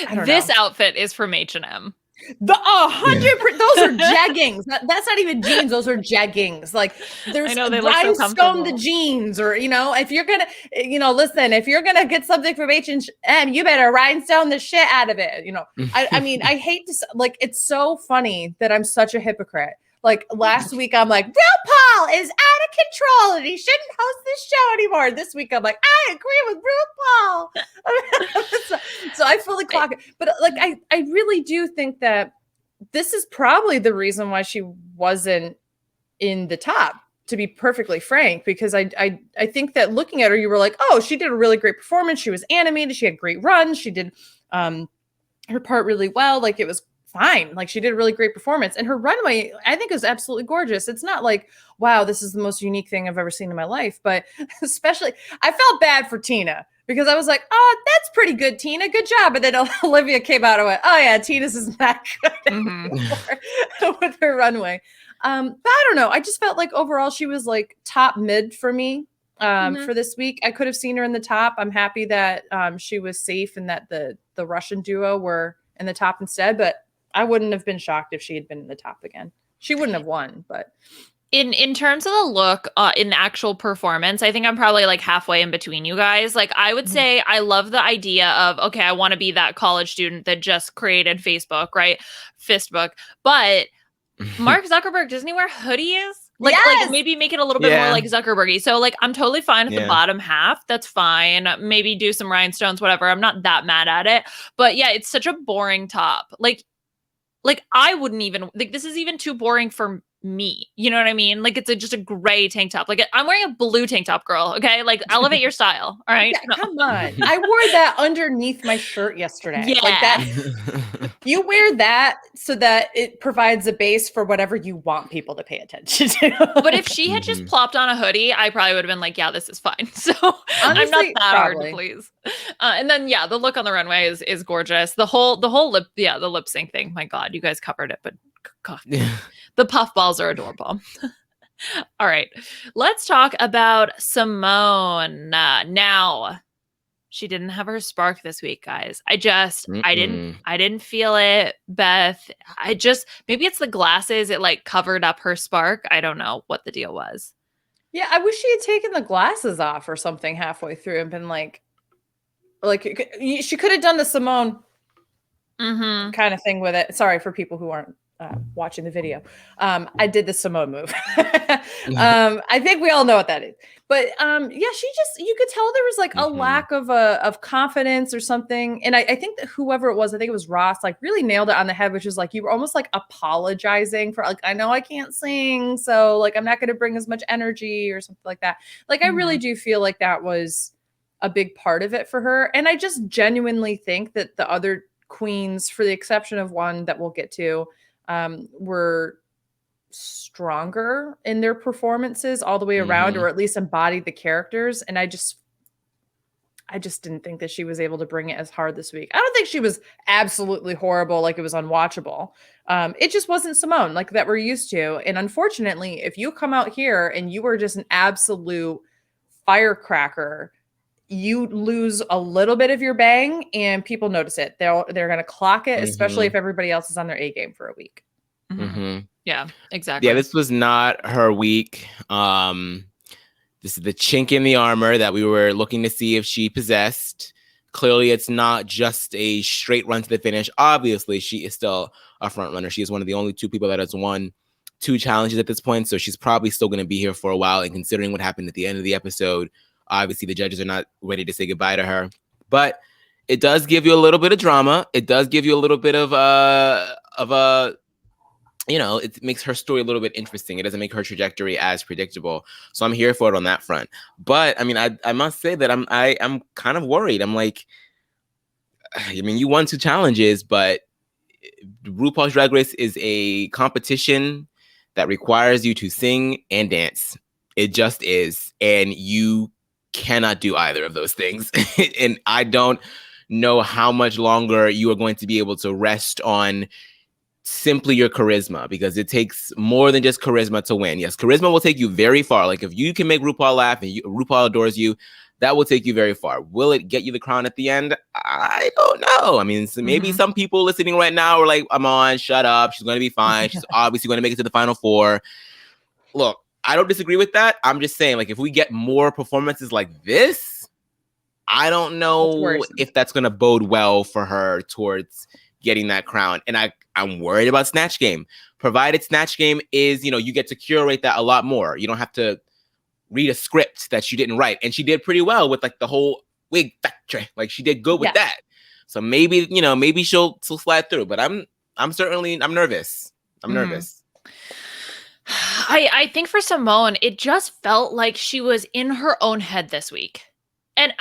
I don't This know. outfit is from H&M. The 100%, those are jeggings. That's not even jeans. Those are jeggings. Like there's I know, they look so rhinestone comfortable. the jeans, or if you're gonna, listen, if you're gonna get something from H&M, you better rhinestone the shit out of it. I mean, I hate to like. It's so funny that I'm such a hypocrite. Like last week, I'm like, RuPaul is out of control and he shouldn't host this show anymore. This week, I'm like, I agree with RuPaul. So I fully clock it. But like, I really do think that this is probably the reason why she wasn't in the top, to be perfectly frank, because I think that looking at her, you were like, oh, she did a really great performance. She was animated. She had great runs. She did her part really well. Like it was fine. Like she did a really great performance, and her runway, I think, is absolutely gorgeous. It's not like, wow, this is the most unique thing I've ever seen in my life, but especially I felt bad for Tina because I was like, oh, that's pretty good, Tina. Good job. And then Olivia came out and went, oh yeah, Tina's is not good anymore with her runway. But I don't know. I just felt like overall she was like top mid for me for this week. I could have seen her in the top. I'm happy that she was safe and that the Russian duo were in the top instead, but I wouldn't have been shocked if she had been in the top again. She wouldn't have won, but in terms of the look, in actual performance, I think I'm probably like halfway in between you guys. Like I would say I love the idea of, okay, I want to be that college student that just created Facebook, right? Fistbook. But Mark Zuckerberg, doesn't he wear hoodies? Like maybe make it a little bit more like Zuckerberg-y. So like I'm totally fine with the bottom half. That's fine. Maybe do some rhinestones, whatever. I'm not that mad at it. But yeah, it's such a boring top. Like I wouldn't even, like, this is even too boring for me. You know what I mean? Like it's just a gray tank top. Like I'm wearing a blue tank top, girl. Okay. Like elevate your style. All right. Yeah, come on. I wore that underneath my shirt yesterday. Yeah. Like that. You wear that so that it provides a base for whatever you want people to pay attention to. But if she had just plopped on a hoodie, I probably would have been like, yeah, this is fine. So honestly, I'm not that hard to please. And then, yeah, the look on the runway is gorgeous. The whole the lip sync thing. My God, you guys covered it, but God, the puffballs are adorable. All right, let's talk about Symone. Now, she didn't have her spark this week, guys. I didn't feel it, Beth. Maybe it's the glasses. It like covered up her spark. I don't know what the deal was. Yeah, I wish she had taken the glasses off or something halfway through and been like she could have done the Symone kind of thing with it. Sorry for people who aren't watching the video. I did the Symone move. I think we all know what that is. But yeah, you could tell there was like a lack of confidence or something. And I think that whoever it was, I think it was Ross, like really nailed it on the head, which is like you were almost like apologizing for like, I know I can't sing, so like I'm not going to bring as much energy or something like that. Like I really do feel like that was a big part of it for her. And I just genuinely think that the other queens, for the exception of one that we'll get to, were stronger in their performances all the way around, or at least embodied the characters. And I just didn't think that she was able to bring it as hard this week. I don't think she was absolutely horrible, like it was unwatchable. It just wasn't Symone like that we're used to. And unfortunately, if you come out here and you are just an absolute firecracker, you lose a little bit of your bang and people notice it. They're going to clock it, especially if everybody else is on their A game for a week. Yeah, exactly. Yeah, this was not her week. This is the chink in the armor that we were looking to see if she possessed. Clearly, it's not just a straight run to the finish. Obviously, she is still a front runner. She is one of the only two people that has won 2 challenges at this point. So she's probably still going to be here for a while. And considering what happened at the end of the episode, obviously the judges are not ready to say goodbye to her. But it does give you a little bit of drama. It does give you a little bit of a it makes her story a little bit interesting. It doesn't make her trajectory as predictable. So I'm here for it on that front. But I mean, I must say that I'm kind of worried. I'm like, I mean, you won 2 challenges, but RuPaul's Drag Race is a competition that requires you to sing and dance. It just is. And you cannot do either of those things. And I don't know how much longer you are going to be able to rest on simply your charisma, because it takes more than just charisma to win. Yes, charisma will take you very far. Like if you can make RuPaul laugh and RuPaul adores you, that will take you very far. Will it get you the crown at the end? I don't know. I mean, so maybe some people listening right now are like, I'm on, shut up. She's going to be fine. She's obviously going to make it to the final four. Look, I don't disagree with that. I'm just saying, like, if we get more performances like this, I don't know if that's going to bode well for her towards getting that crown. And I'm worried about Snatch Game. Provided Snatch Game is, you get to curate that a lot more. You don't have to read a script that she didn't write. And she did pretty well with like the whole wig factory. Like she did good with that. So maybe, maybe she'll slide through. But I'm nervous. I'm nervous. I think for Symone, it just felt like she was in her own head this week. And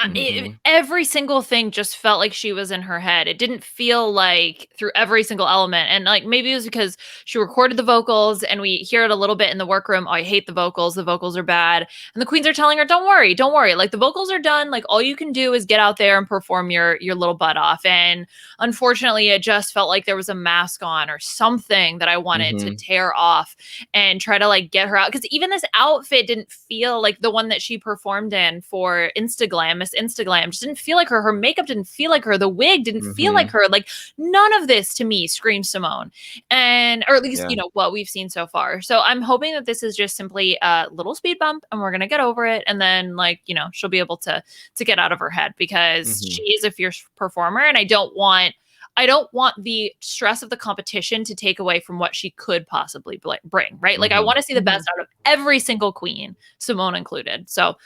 every single thing just felt like she was in her head. It didn't feel like through every single element. And like maybe it was because she recorded the vocals and we hear it a little bit in the workroom. Oh, I hate the vocals. The vocals are bad. And the queens are telling her, don't worry. Like the vocals are done. Like all you can do is get out there and perform your little butt off. And unfortunately, it just felt like there was a mask on or something that I wanted to tear off and try to like get her out. Because even this outfit didn't feel like the one that she performed in for Miss Instaglam just didn't feel like her. Her makeup didn't feel like her. The wig didn't feel like her. Like none of this to me screams Symone, or at least what we've seen so far. So I'm hoping that this is just simply a little speed bump, and we're gonna get over it, and then she'll be able to get out of her head because she is a fierce performer, and I don't want the stress of the competition to take away from what she could possibly bring, right? Like I want to see the best out of every single queen, Symone included. So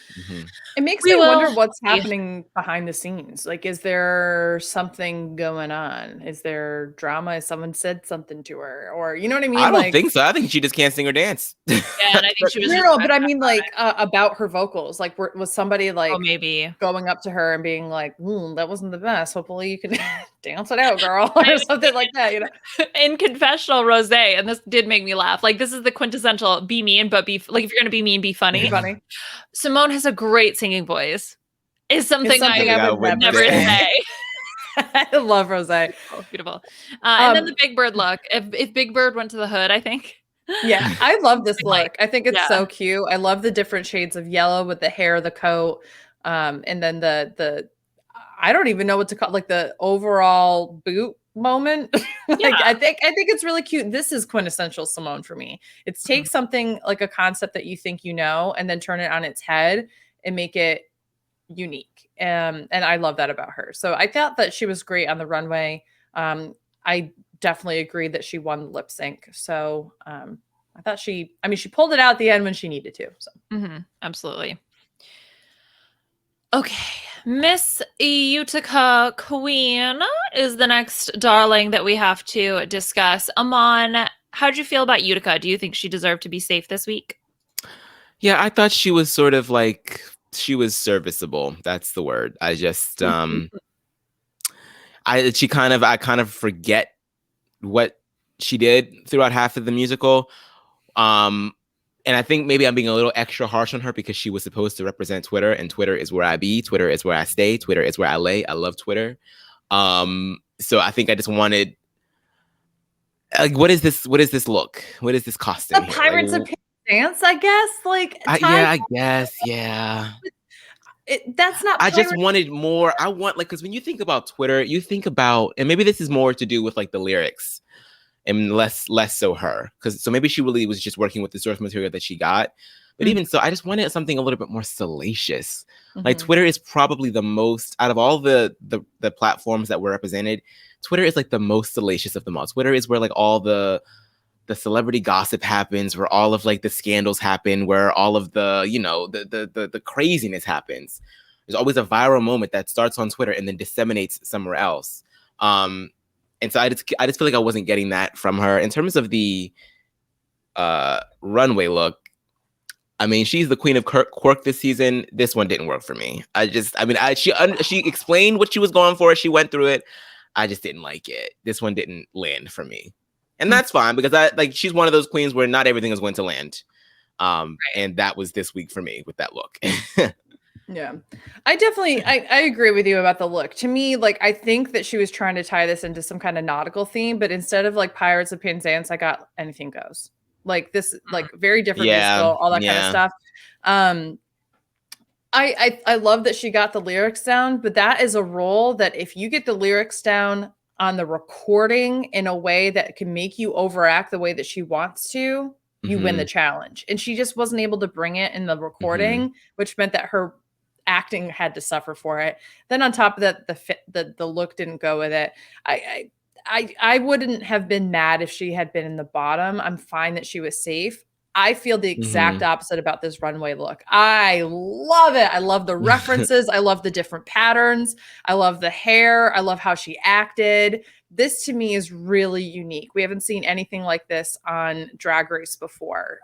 it makes me wonder what's happening behind the scenes. Like, is there something going on? Is there drama? Has someone said something to her? Or, you know what I mean? I don't think so. I think she just can't sing or dance. Yeah, and I think she was no, but I mean like about her vocals. Like was somebody like maybe going up to her and being like, that wasn't the best. Hopefully you can dance it out, girl, or something like that, In confessional, Rose, and this did make me laugh. Like this is the quintessential be mean, but be like if you're gonna be mean, be funny. Symone has a great singing voice. Is something I would never say. I love Rose. Oh, beautiful. And then the Big Bird look. If Big Bird went to the hood, I think. Yeah, I love this look. I think it's so cute. I love the different shades of yellow with the hair, the coat, and then the I don't even know what to call, like the overall boot moment. I think it's really cute. This is quintessential Symone for me. It's take something like a concept that you think and then turn it on its head and make it unique. And I love that about her. So I thought that she was great on the runway. I definitely agree that she won lip sync. So I thought she pulled it out at the end when she needed to. So absolutely. Okay, Miss Utica Queen is the next darling that we have to discuss. Amon, how'd you feel about Utica? Do you think she deserved to be safe this week? Yeah, I thought she was sort of like, she was serviceable. That's the word. I just, I kind of forget what she did throughout half of the musical. And I think maybe I'm being a little extra harsh on her because she was supposed to represent Twitter, and Twitter is where I be. Twitter is where I stay. Twitter is where I lay. I love Twitter. So I think I just wanted, like, what is this look? What is this costume? The Pirates of Dance, I guess. Like, I guess, yeah. That's not. I just wanted more. I want, like, because when you think about Twitter, you think about, and maybe this is more to do with like the lyrics. And less so her, so maybe she really was just working with the source material that she got. But even so, I just wanted something a little bit more salacious. Like Twitter is probably the most, out of all the platforms that were represented, Twitter is like the most salacious of them all. Twitter is where like all the celebrity gossip happens, where all of like the scandals happen, where all of the the craziness happens. There's always a viral moment that starts on Twitter and then disseminates somewhere else. And so I just feel like I wasn't getting that from her. In terms of the runway look, I mean, she's the queen of quirk this season. This one didn't work for me. She explained what she was going for. She went through it. I just didn't like it. This one didn't land for me. And that's fine because she's one of those queens where not everything is going to land. And that was this week for me with that look. Yeah, I definitely, I agree with you about the look. To me, like, I think that she was trying to tie this into some kind of nautical theme, but instead of like Pirates of Penzance, I got Anything Goes. Like this, like very different Yeah, musical, all that kind of yeah. stuff. Um, I love that she got the lyrics down, but that is a role that if you get the lyrics down on the recording in a way that can make you overact the way that she wants to, you win the challenge. And she just wasn't able to bring it in the recording, which meant that her acting had to suffer for it. Then on top of that, the look didn't go with it. I wouldn't have been mad if she had been in the bottom. I'm fine that she was safe. I feel the exact opposite about this runway look. I love it. I love the references. I love the different patterns. I love the hair. I love how she acted. This to me is really unique. We haven't seen anything like this on Drag Race before,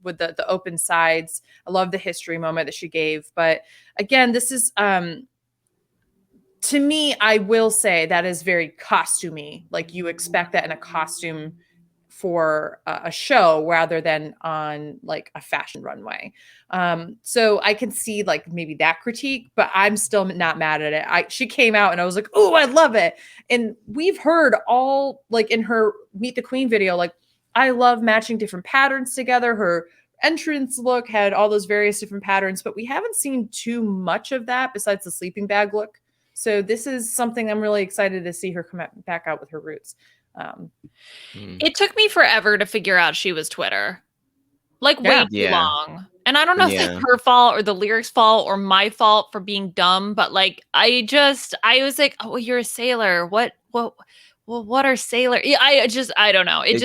with the open sides. I love the history moment that she gave. But again, this is to me, I will say that is very costumey. Like you expect that in a costume for a show rather than on like a fashion runway. So I can see like maybe that critique, but I'm still not mad at it. She came out and I was like, oh, I love it. And we've heard all like in her Meet the Queen video, like I love matching different patterns together. Her entrance look had all those various different patterns, but we haven't seen too much of that besides the sleeping bag look. So this is something I'm really excited to see her come back out with her roots. It took me forever to figure out she was Twitter. Like way too long. And I don't know if it's her fault or the lyrics' fault or my fault for being dumb, but like I was like, oh, you're a sailor. What are sailor? Yeah, I don't know. It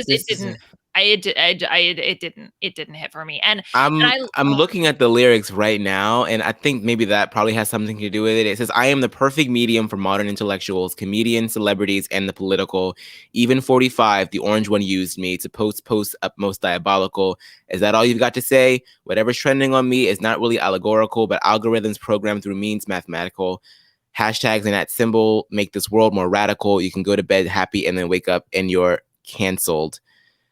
didn't hit for me. And I'm looking at the lyrics right now, and I think maybe that probably has something to do with it. It says, I am the perfect medium for modern intellectuals, comedians, celebrities, and the political. Even 45, the orange one used me to post up most diabolical. Is that all you've got to say? Whatever's trending on me is not really allegorical, but algorithms programmed through means mathematical. Hashtags and that symbol make this world more radical. You can go to bed happy and then wake up and you're canceled.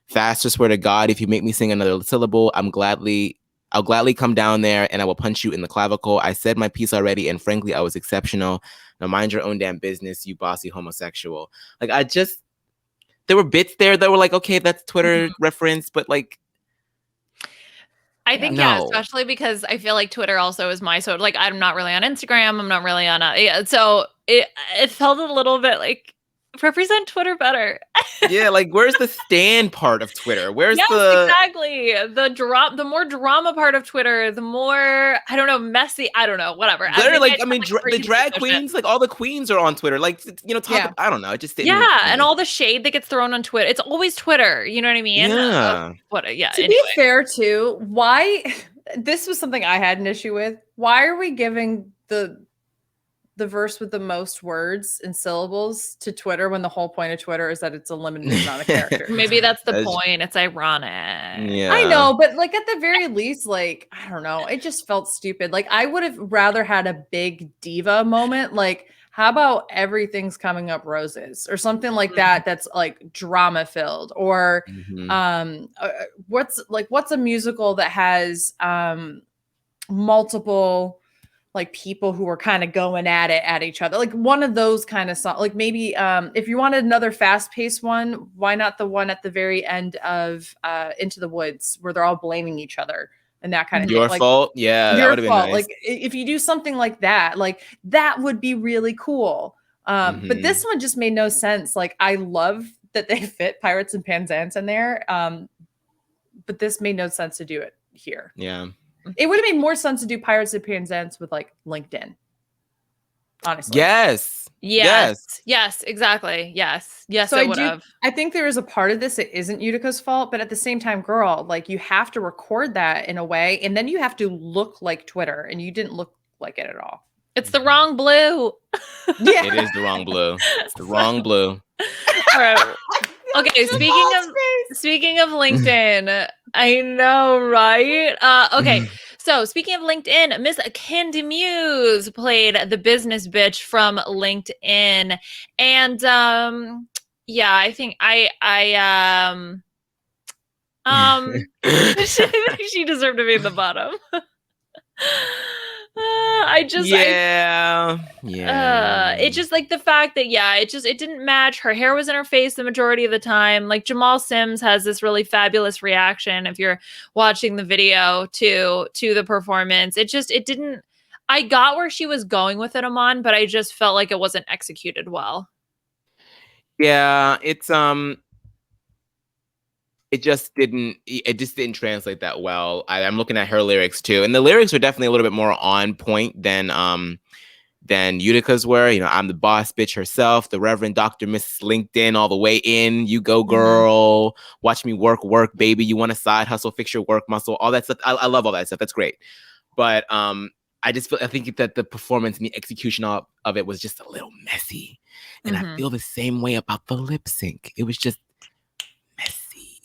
Faster, swear to God, if you make me sing another syllable, I'll gladly come down there and I will punch you in the clavicle. I said my piece already, and frankly, I was exceptional. Now mind your own damn business, you bossy homosexual. Like there were bits there that were like, okay, that's Twitter reference, but like, I think, especially because I feel like Twitter also is like, I'm not really on Instagram. I'm not really on, so it felt a little bit like, represent Twitter better. Yeah, like where's the stand part of Twitter? Where's exactly the more drama part of Twitter, the more I don't know, messy. I don't know, whatever. The drag queens, like all the queens are on Twitter. Like I don't know. It just didn't. And all the shade that gets thrown on Twitter. It's always Twitter. You know what I mean? To be fair, too, why this was something I had an issue with. Why are we giving the verse with the most words and syllables to Twitter when the whole point of Twitter is that it's a limited amount of characters? Maybe that's the point. It's ironic. Yeah. I know, but like at the very least, like, I don't know. It just felt stupid. Like I would have rather had a big diva moment. Like, how about everything's coming up roses or something like that? That's like drama filled or what's a musical that has multiple like people who are kind of going at each other, like one of those kind of songs. Like maybe if you wanted another fast-paced one, why not the one at the very end of Into the Woods where they're all blaming each other and that kind of your thing. fault, yeah, your that would fault. have been nice. Like if you do something like that, like that would be really cool. But this one just made no sense. Like I love that they fit Pirates and Penzance in there, but this made no sense to do it here. Yeah. It would have made more sense to do Pirates and Penzance with like LinkedIn. Honestly. Yes, exactly. Yes, so it would have. I think there is a part of this that isn't Utica's fault, but at the same time, girl, like you have to record that in a way, and then you have to look like Twitter, and you didn't look like it at all. It's the wrong blue. Yeah. It is the wrong blue. It's the wrong blue. All right. Okay, speaking of LinkedIn, I know, right? Okay, so speaking of LinkedIn, Miss Kandy Muse played the business bitch from LinkedIn, and I think she deserved to be in the bottom. I just, yeah. it's just like the fact that, it didn't match. Her hair was in her face the majority of the time. Like Jamal Sims has this really fabulous reaction if you're watching the video to the performance. It didn't, I got where she was going with it, Amon, but I just felt like it wasn't executed well. Yeah, it just didn't translate that well. I'm looking at her lyrics too, and the lyrics are definitely a little bit more on point than Utica's were. You know, I'm the boss bitch herself, the Reverend Dr. Miss LinkedIn all the way in. You go, girl. Watch me work, baby. You want a side hustle, fix your work muscle, all that stuff. I love all that stuff. That's great. But I think that the performance and the execution of it was just a little messy. And I feel the same way about the lip sync. It was just messy.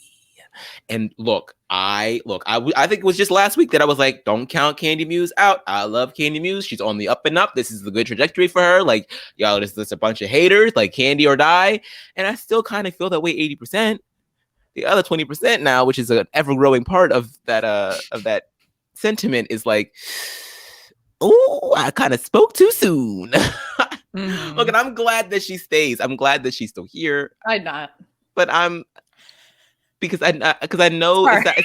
And I think it was just last week that I was like, don't count Kandy Muse out. I love Kandy Muse. She's on the up and up. This is the good trajectory for her. Like, y'all, there's a bunch of haters, like Kandy or die. And I still kind of feel that way 80%. The other 20% now, which is an ever-growing part of that sentiment, is like, oh, I kind of spoke too soon. Look, and I'm glad that she stays. I'm glad that she's still here. I'm not. But because I know it's that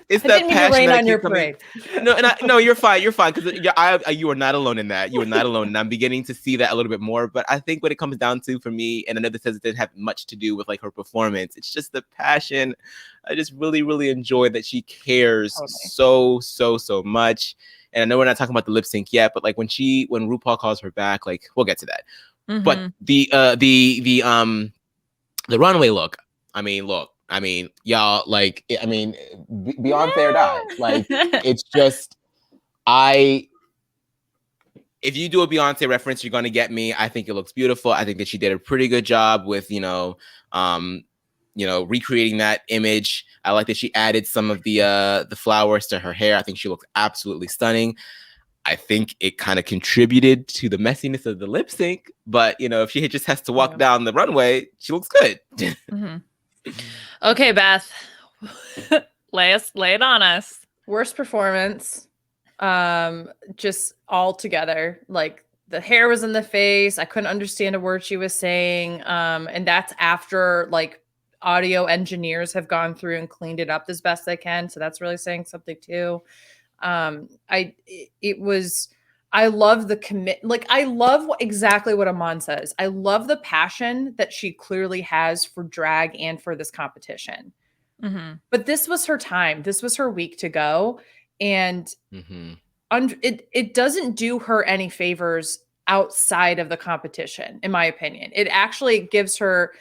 didn't mean to rain on your coming. parade. No, you're fine. You're fine, because you are not alone in that. You are not alone, and I'm beginning to see that a little bit more. But I think what it comes down to for me, and I know this didn't have much to do with like her performance. It's just the passion. I just really, really enjoy that she cares so much. And I know we're not talking about the lip sync yet, but like when RuPaul calls her back, like we'll get to that. But the runway look. I mean, y'all, like, Beyonce or die. Like, it's just, if you do a Beyonce reference, you're going to get me. I think it looks beautiful. I think that she did a pretty good job with, recreating that image. I like that she added some of the flowers to her hair. I think she looks absolutely stunning. I think it kind of contributed to the messiness of the lip sync. But, if she just has to walk down the runway, she looks good. Okay, Beth, lay it on us. Worst performance, just all together. Like the hair was in the face. I couldn't understand a word she was saying. And that's after like audio engineers have gone through and cleaned it up as best they can. So that's really saying something too. I love the commit. Like, I love exactly what Amon says. I love the passion that she clearly has for drag and for this competition. But this was her time. This was her week to go. And it doesn't do her any favors outside of the competition, in my opinion. It actually gives her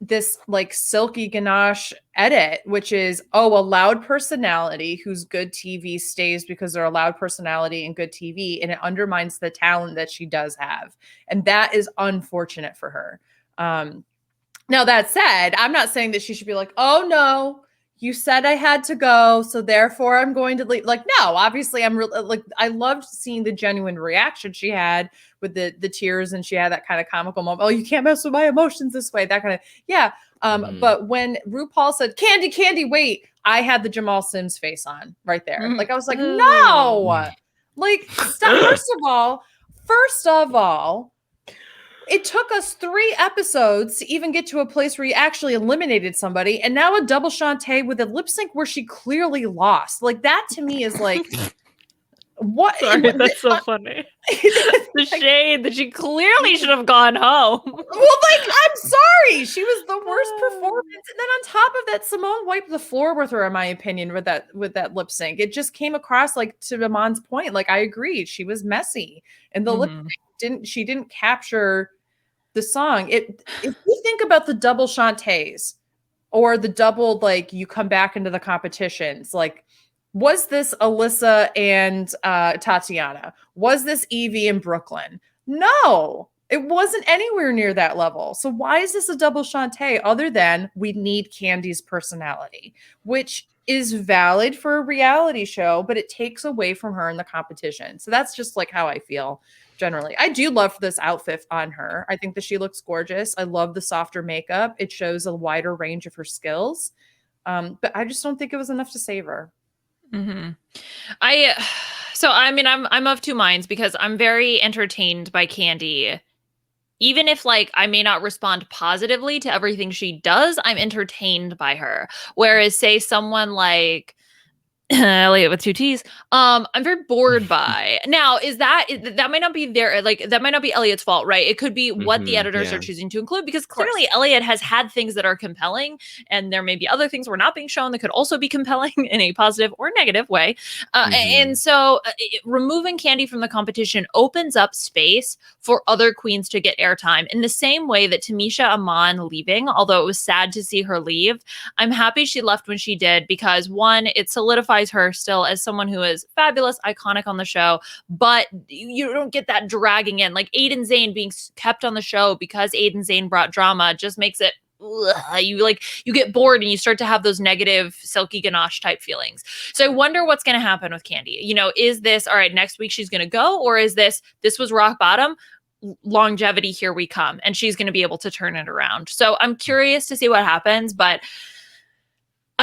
this like silky ganache edit, which is, a loud personality whose good TV stays because they're a loud personality and good TV, and it undermines the talent that she does have. And that is unfortunate for her. Now that said, I'm not saying that she should be like, oh no, you said I had to go, so therefore I'm going to leave. Like, no, obviously I loved seeing the genuine reaction she had with the tears, and she had that kind of comical moment. Oh, you can't mess with my emotions this way. That kind of, yeah. But when RuPaul said, Kandy, wait, I had the Jamal Sims face on right there. Like, I was like, no, like, stop. First of all, it took us 3 episodes to even get to a place where you actually eliminated somebody, and now a double Shantae with a lip sync where she clearly lost. Like, that to me is like, what? Sorry, that's so funny. The shade that she clearly should have gone home. Well, like, I'm sorry. She was the worst performance. And then on top of that, Symone wiped the floor with her, in my opinion, with that lip sync. It just came across, like, to Amon's point. Like, I agree. She was messy. And the lip sync didn't capture the song. If you think about the double Shantaes or the double, like, you come back into the competitions, like, was this Alyssa and Tatiana? Was this Evie and Brooklyn? No, it wasn't anywhere near that level. So why is this a double Shantae other than we need Kandy's personality, which is valid for a reality show, but it takes away from her in the competition. So that's just like how I feel generally. I do love this outfit on her. I think that she looks gorgeous. I love the softer makeup. It shows a wider range of her skills. But I just don't think it was enough to save her. So I mean, I'm of two minds because I'm very entertained by Kandy. Even if like I may not respond positively to everything she does, I'm entertained by her. Whereas say someone like Elliot with two T's. I'm very bored by. Now, that might not be that might not be Elliot's fault, right? It could be what the editors are choosing to include because clearly Elliot has had things that are compelling, and there may be other things we're not being shown that could also be compelling in a positive or negative way. And so, removing Kandy from the competition opens up space for other queens to get airtime in the same way that Tamisha Aman leaving, although it was sad to see her leave. I'm happy she left when she did because one, it solidifies her still as someone who is fabulous, iconic on the show, but you don't get that dragging in. Like Aiden Zane being kept on the show because Aiden Zane brought drama just makes it you get bored and you start to have those negative Silky Ganache type feelings. So I wonder what's going to happen with Kandy. Is this all right? Next week she's going to go, or is this was rock bottom? Longevity, here we come, and she's going to be able to turn it around. So I'm curious to see what happens, but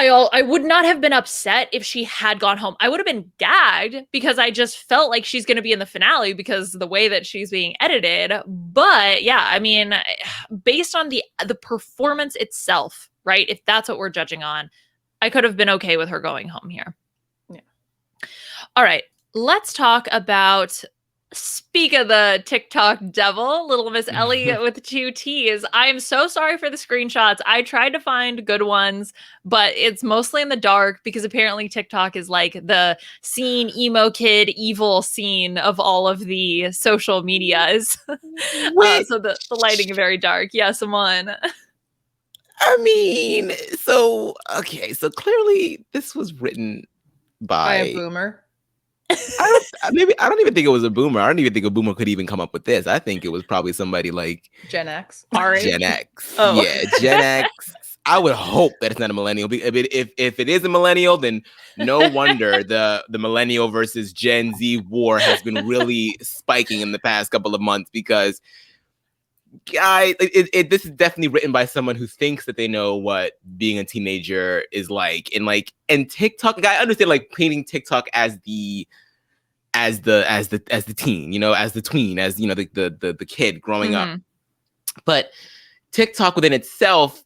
I would not have been upset if she had gone home. I would have been gagged because I just felt like she's going to be in the finale because of the way that she's being edited. But yeah, I mean, based on the performance itself, right? If that's what we're judging on, I could have been okay with her going home here. Yeah. All right, let's talk about. Speak of the TikTok devil, little Miss Ellie with two T's. I'm so sorry for the screenshots. I tried to find good ones, but it's mostly in the dark because apparently TikTok is like the scene, emo kid, evil scene of all of the social medias. So the lighting is very dark. Yeah, Symone. I mean, so clearly this was written by a boomer. I don't even think it was a boomer. I don't even think a boomer could even come up with this. I think it was probably somebody like Gen X. Gen X. Oh. Yeah, Gen X. I would hope that it's not a millennial. If it is a millennial, then no wonder the millennial versus Gen Z war has been really spiking in the past couple of months because guys, this is definitely written by someone who thinks that they know what being a teenager is like, and TikTok. I understand like painting TikTok as the teen, as the tween, as the kid growing up. But TikTok within itself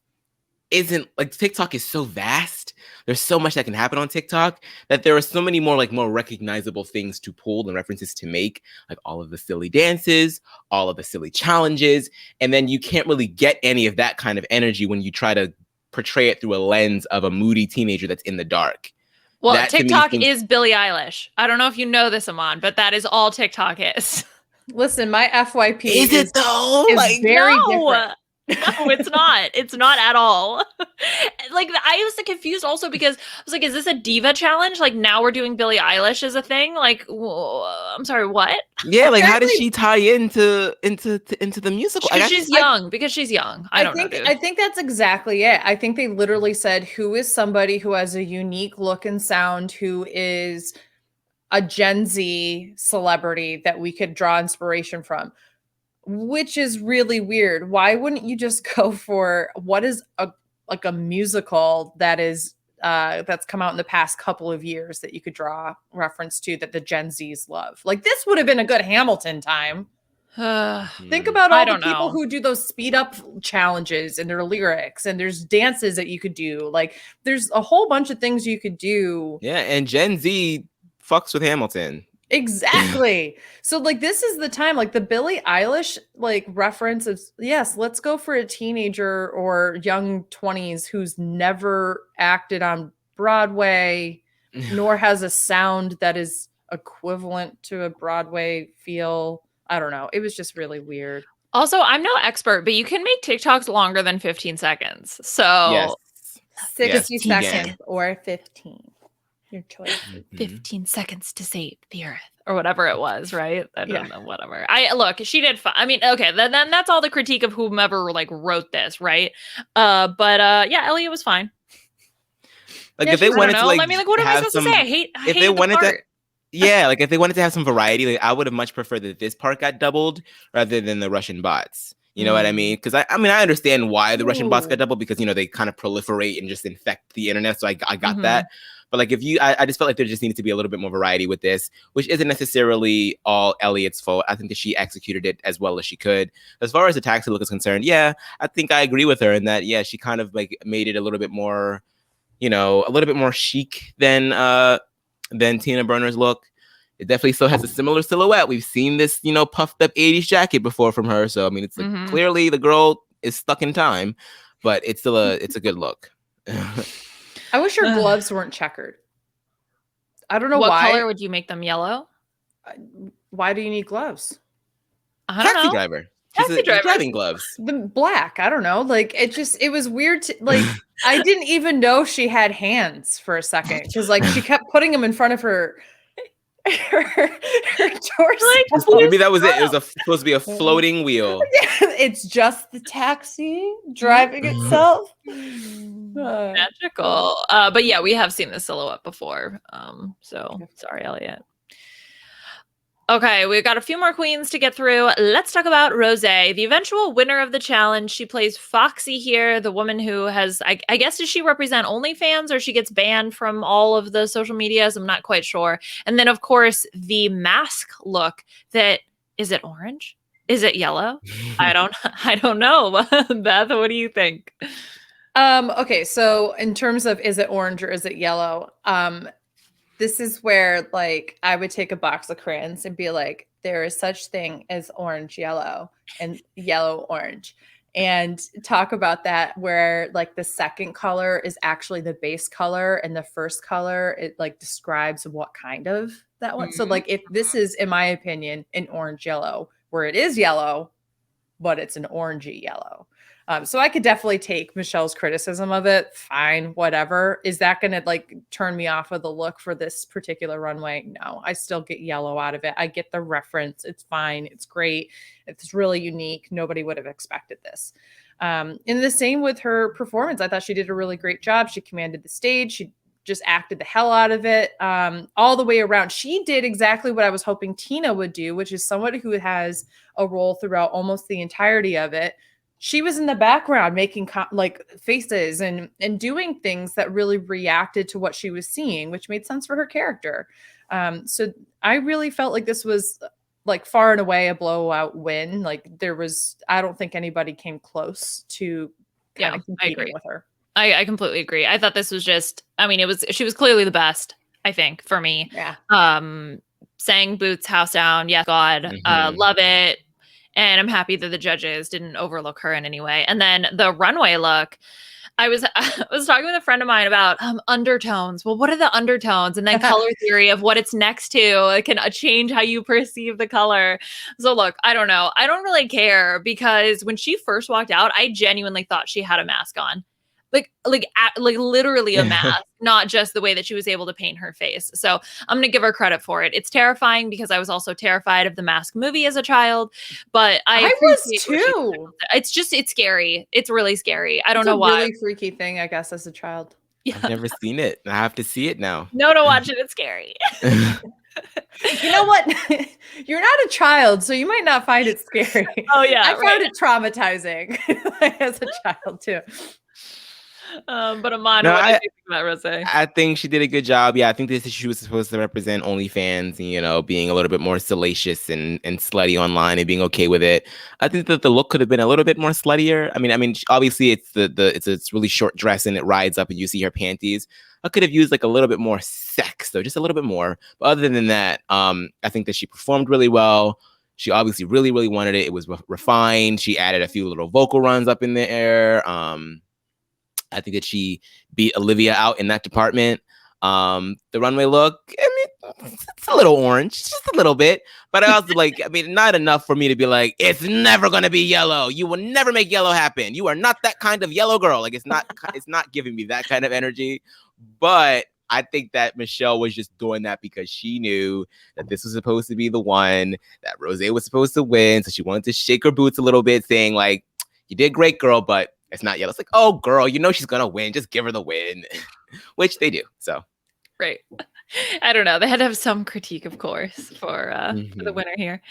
isn't like TikTok is so vast. There's so much that can happen on TikTok that there are so many more recognizable things to pull and references to make, like all of the silly dances, all of the silly challenges. And then you can't really get any of that kind of energy when you try to portray it through a lens of a moody teenager that's in the dark. Well, that TikTok is Billie Eilish. I don't know if you know this, Aman, but that is all TikTok is. Listen, my FYP is very different. No, it's not. It's not at all. Like I was confused also because I was like, is this a diva challenge? Like now we're doing Billie Eilish as a thing? Like, I'm sorry, what? Yeah, like how does she tie into the musical? Because she's young. I don't know, dude. I think that's exactly it. I think they literally said, who is somebody who has a unique look and sound, who is a Gen Z celebrity that we could draw inspiration from? Which is really weird. Why wouldn't you just go for what is a musical that is that's come out in the past couple of years that you could draw reference to that the Gen Zs love? Like this would have been a good Hamilton time. Think about all the people who do those speed up challenges and their lyrics, and there's dances that you could do. Like there's a whole bunch of things you could do. Yeah, and Gen Z fucks with Hamilton. Exactly. So like this is the time, like the Billie Eilish like reference of yes, let's go for a teenager or young 20s who's never acted on Broadway nor has a sound that is equivalent to a Broadway feel. I don't know. It was just really weird. Also, I'm no expert, but you can make TikToks longer than 15 seconds. So 60 seconds or 15. Your choice. 15 seconds to save the earth or whatever it was, right? I don't know, whatever. Look, she did fine. I mean, okay, then that's all the critique of whomever like wrote this, right? But Elliot was fine. Like if they wanted to, like, I mean, like, what am I supposed to say? I hate if they wanted to. Yeah, like if they wanted to have some variety, like I would have much preferred that this part got doubled rather than the Russian bots. You know what I mean? Because I understand why the Russian bots got doubled because they kind of proliferate and just infect the internet. So I got that. But like I just felt like there just needed to be a little bit more variety with this, which isn't necessarily all Elliot's fault. I think that she executed it as well as she could. As far as the taxi look is concerned, yeah, I think I agree with her in that, yeah, she kind of like made it a little bit more, a little bit more chic than Tina Burner's look. It definitely still has a similar silhouette. We've seen this, puffed up 80s jacket before from her. So, I mean, it's like, clearly the girl is stuck in time, but it's still it's a good look. I wish her gloves weren't checkered. I don't know what why. color would you make them yellow? Why do you need gloves? I don't know. Driver. Taxi driver. Driving gloves. The black. I don't know. Like it was weird to like. I didn't even know she had hands for a second because like she kept putting them in front of her torso. Maybe that was it. It was supposed to be a floating wheel. It's just the taxi driving itself. Magical. But yeah, we have seen the silhouette before. So sorry, Elliot. Okay, we've got a few more queens to get through. Let's talk about Rosé, the eventual winner of the challenge. She plays Foxy here, the woman who has, I guess, does she represent OnlyFans or she gets banned from all of the social medias? I'm not quite sure. And then, of course, the mask look that, is it orange? Is it yellow? I don't know. Beth, what do you think? Okay, so in terms of is it orange or is it yellow? This is where like I would take a box of crayons and be like, there is such thing as orange, yellow, and yellow, orange, and talk about that where like the second color is actually the base color and the first color, it like describes what kind of that one. So like if this is, in my opinion, an orange yellow, where it is yellow, but it's an orangey yellow. So I could definitely take Michelle's criticism of it. Fine, whatever. Is that going to like turn me off of the look for this particular runway? No, I still get yellow out of it. I get the reference. It's fine. It's great. It's really unique. Nobody would have expected this. And the same with her performance. I thought she did a really great job. She commanded the stage. She just acted the hell out of it all the way around. She did exactly what I was hoping Tina would do, which is somebody who has a role throughout almost the entirety of it. She was in the background making like faces and doing things that really reacted to what she was seeing, which made sense for her character. So I really felt like this was like far and away a blowout win. Like I don't think anybody came close to kind of competing with her. I completely agree. I thought this was just, she was clearly the best, I think, for me. Yeah. Sang Boots' House Down. Yeah, God. Love it. And I'm happy that the judges didn't overlook her in any way. And then the runway look, I was talking with a friend of mine about undertones. Well, what are the undertones? And then color theory of what it's next to. It can change how you perceive the color. So look, I don't know. I don't really care because when she first walked out, I genuinely thought she had a mask on. Like literally a mask, not just the way that she was able to paint her face. So I'm going to give her credit for it. It's terrifying because I was also terrified of the Mask movie as a child, but I was too. It's scary. It's really scary. I don't know why. Really freaky thing, I guess, as a child. Yeah. I've never seen it. I have to see it now. No, don't watch it. It's scary. You know what? You're not a child, so you might not find it scary. Oh yeah, I found it traumatizing as a child too. But Amanda, what do you think about Rosé? I think she did a good job. Yeah, I think she was supposed to represent OnlyFans and, being a little bit more salacious and slutty online and being okay with it. I think that the look could have been a little bit more sluttier. I mean, obviously it's it's a really short dress and it rides up and you see her panties. I could have used like a little bit more sex though, just a little bit more. But other than that, I think that she performed really well. She obviously really, really wanted it. It was refined. She added a few little vocal runs up in the air. I think that she beat Olivia out in that department. The runway look, it's a little orange, just a little bit. But I also not enough for me to be like, it's never going to be yellow. You will never make yellow happen. You are not that kind of yellow girl. Like it's not giving me that kind of energy. But I think that Michelle was just doing that because she knew that this was supposed to be the one that Rosé was supposed to win. So she wanted to shake her boots a little bit, saying like, you did great, girl, but it's not yellow. It's like, oh, girl, she's going to win. Just give her the win, which they do. So, right. I don't know. They had to have some critique, of course, for the winner here.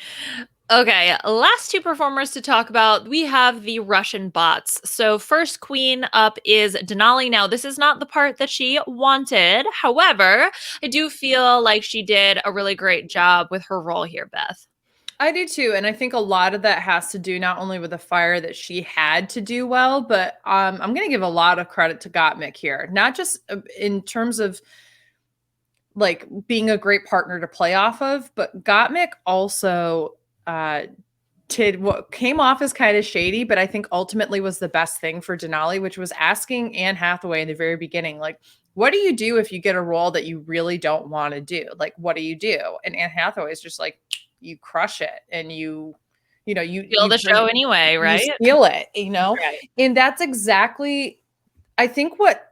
Okay, last two performers to talk about. We have the Russian bots. So first queen up is Denali. Now, this is not the part that she wanted. However, I do feel like she did a really great job with her role here, Beth. I do too. And I think a lot of that has to do not only with the fire that she had to do well, but I'm going to give a lot of credit to Gottmik here, not just in terms of like being a great partner to play off of, but Gottmik also did what came off as kind of shady, but I think ultimately was the best thing for Denali, which was asking Anne Hathaway in the very beginning, like, what do you do if you get a role that you really don't want to do? Like, what do you do? And Anne Hathaway is just like, you crush it and you Steal the show anyway, right? You steal it, Right. And that's exactly, I think, what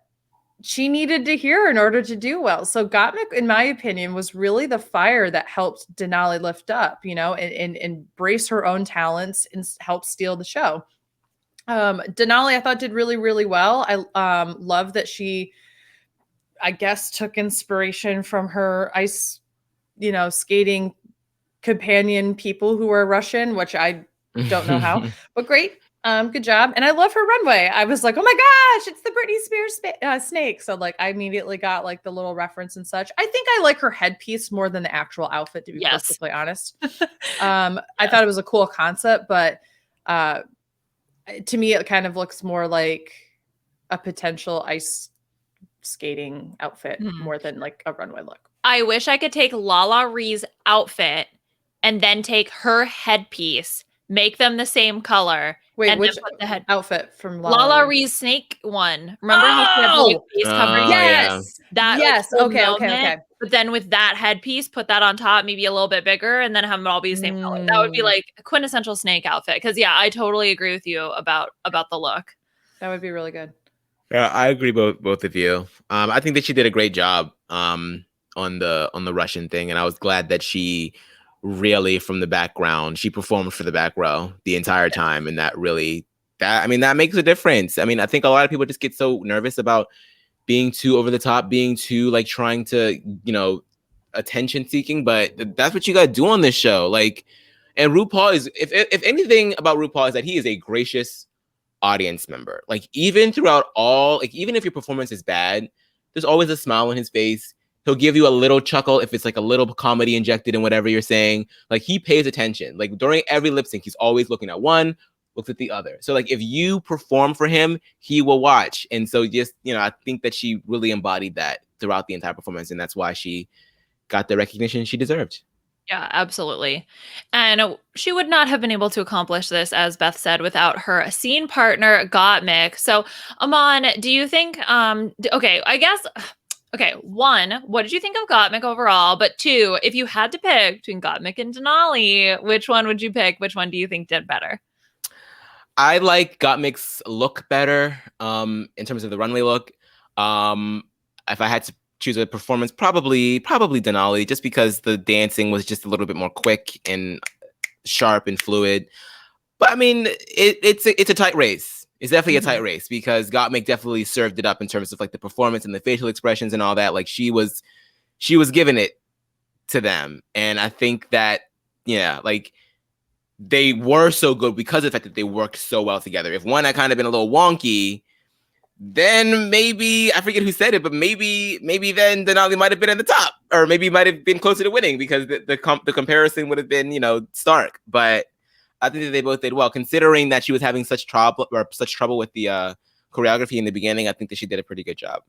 she needed to hear in order to do well. So Gottmik, in my opinion, was really the fire that helped Denali lift up, and embrace her own talents and help steal the show. Denali, I thought, did really, really well. I love that she, I guess, took inspiration from her ice, skating companion people who are Russian, which I don't know how, but great. Good job. And I love her runway. I was like, oh my gosh, it's the Britney Spears snake. So like, I immediately got like the little reference and such. I think I like her headpiece more than the actual outfit, to be perfectly honest. I thought it was a cool concept, but to me, it kind of looks more like a potential ice skating outfit more than like a runway look. I wish I could take Lala Ree's outfit and then take her headpiece, make them the same color. Wait, which outfit from Lala Ree's snake one? Remember how she had the face covering? Yes. That yes. Okay. But then with that headpiece, put that on top, maybe a little bit bigger, and then have them all be the same color. That would be like a quintessential snake outfit. Because yeah, I totally agree with you about the look. That would be really good. Yeah, I agree both of you. I think that she did a great job on the Russian thing, and I was glad that she really, from the background, she performed for the back row the entire time, and that makes a difference. I mean, I think a lot of people just get so nervous about being too over the top, being too like trying to, attention seeking, but that's what you got to do on this show. Like, and RuPaul is, if anything about RuPaul is that he is a gracious audience member. Like, even throughout even if your performance is bad, there's always a smile on his face. He'll give you a little chuckle if it's like a little comedy injected in whatever you're saying. Like, he pays attention. Like, during every lip sync, he's always looking at one, looks at the other. So like, if you perform for him, he will watch. And so just, I think that she really embodied that throughout the entire performance. And that's why she got the recognition she deserved. Yeah, absolutely. And she would not have been able to accomplish this, as Beth said, without her scene partner, Gottmik. So, Aman, do you think, one, what did you think of Gottmik overall? But two, if you had to pick between Gottmik and Denali, which one would you pick? Which one do you think did better? I like Gottmik's look better in terms of the runway look. If I had to choose a performance, probably Denali, just because the dancing was just a little bit more quick and sharp and fluid. But I mean, it's a tight race. It's definitely a tight race because Gottmik definitely served it up in terms of like the performance and the facial expressions and all that. Like, she was giving it to them. And I think that, like, they were so good because of the fact that they worked so well together. If one had kind of been a little wonky, then maybe, I forget who said it, but maybe then Denali might have been at the top, or maybe might have been closer to winning because the comparison would have been, stark. But I think that they both did well, considering that she was having such trouble with the choreography in the beginning. I think that she did a pretty good job.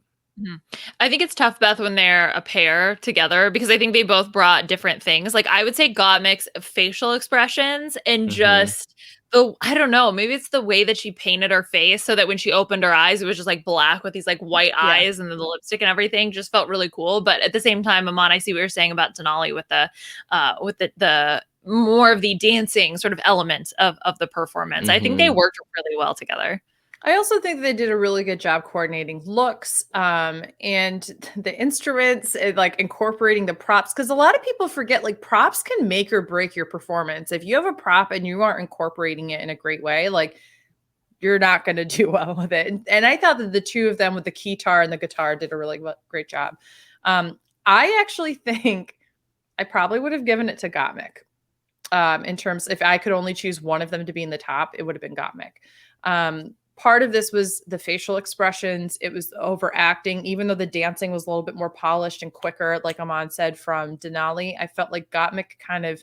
I think it's tough, Beth, when they're a pair together, because I think they both brought different things. Like, I would say Gottmik's facial expressions and just I don't know, maybe it's the way that she painted her face so that when she opened her eyes, it was just like black with these like white eyes, and then the lipstick and everything just felt really cool. But at the same time, Aman, I see what you're saying about Denali with the more of the dancing sort of element of the performance. I think they worked really well together. I also think they did a really good job coordinating looks and the instruments, and like incorporating the props. Because a lot of people forget, like, props can make or break your performance. If you have a prop and you aren't incorporating it in a great way, like, you're not going to do well with it. And I thought that the two of them with the keytar and the guitar did a really great job. I actually think I probably would have given it to Gottmik. in terms, if I could only choose one of them to be in the top, it would have been Gottmik. Part of this was the facial expressions. It was the overacting, even though the dancing was a little bit more polished and quicker, like Aman said, from Denali. I felt like Gottmik kind of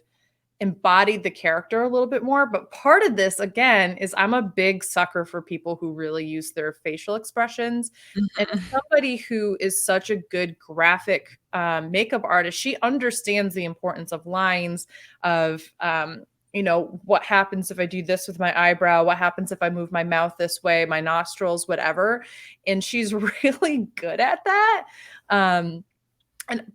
embodied the character a little bit more. But part of this, again, is I'm a big sucker for people who really use their facial expressions. And somebody who is such a good graphic makeup artist, she understands the importance of lines, of what happens if I do this with my eyebrow, what happens if I move my mouth this way, my nostrils, whatever. And she's really good at that.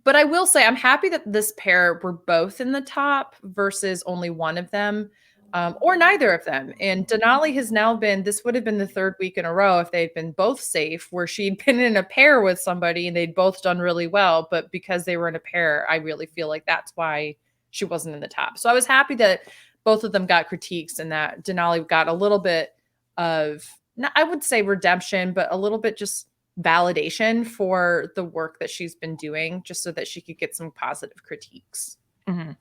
But I will say I'm happy that this pair were both in the top versus only one of them, or neither of them. And Denali has now this would have been the third week in a row if they'd been both safe, where she'd been in a pair with somebody and they'd both done really well. But because they were in a pair, I really feel like that's why she wasn't in the top. So I was happy that both of them got critiques and that Denali got a little bit of, I would say redemption, but a little bit just validation for the work that she's been doing, just so that she could get some positive critiques. And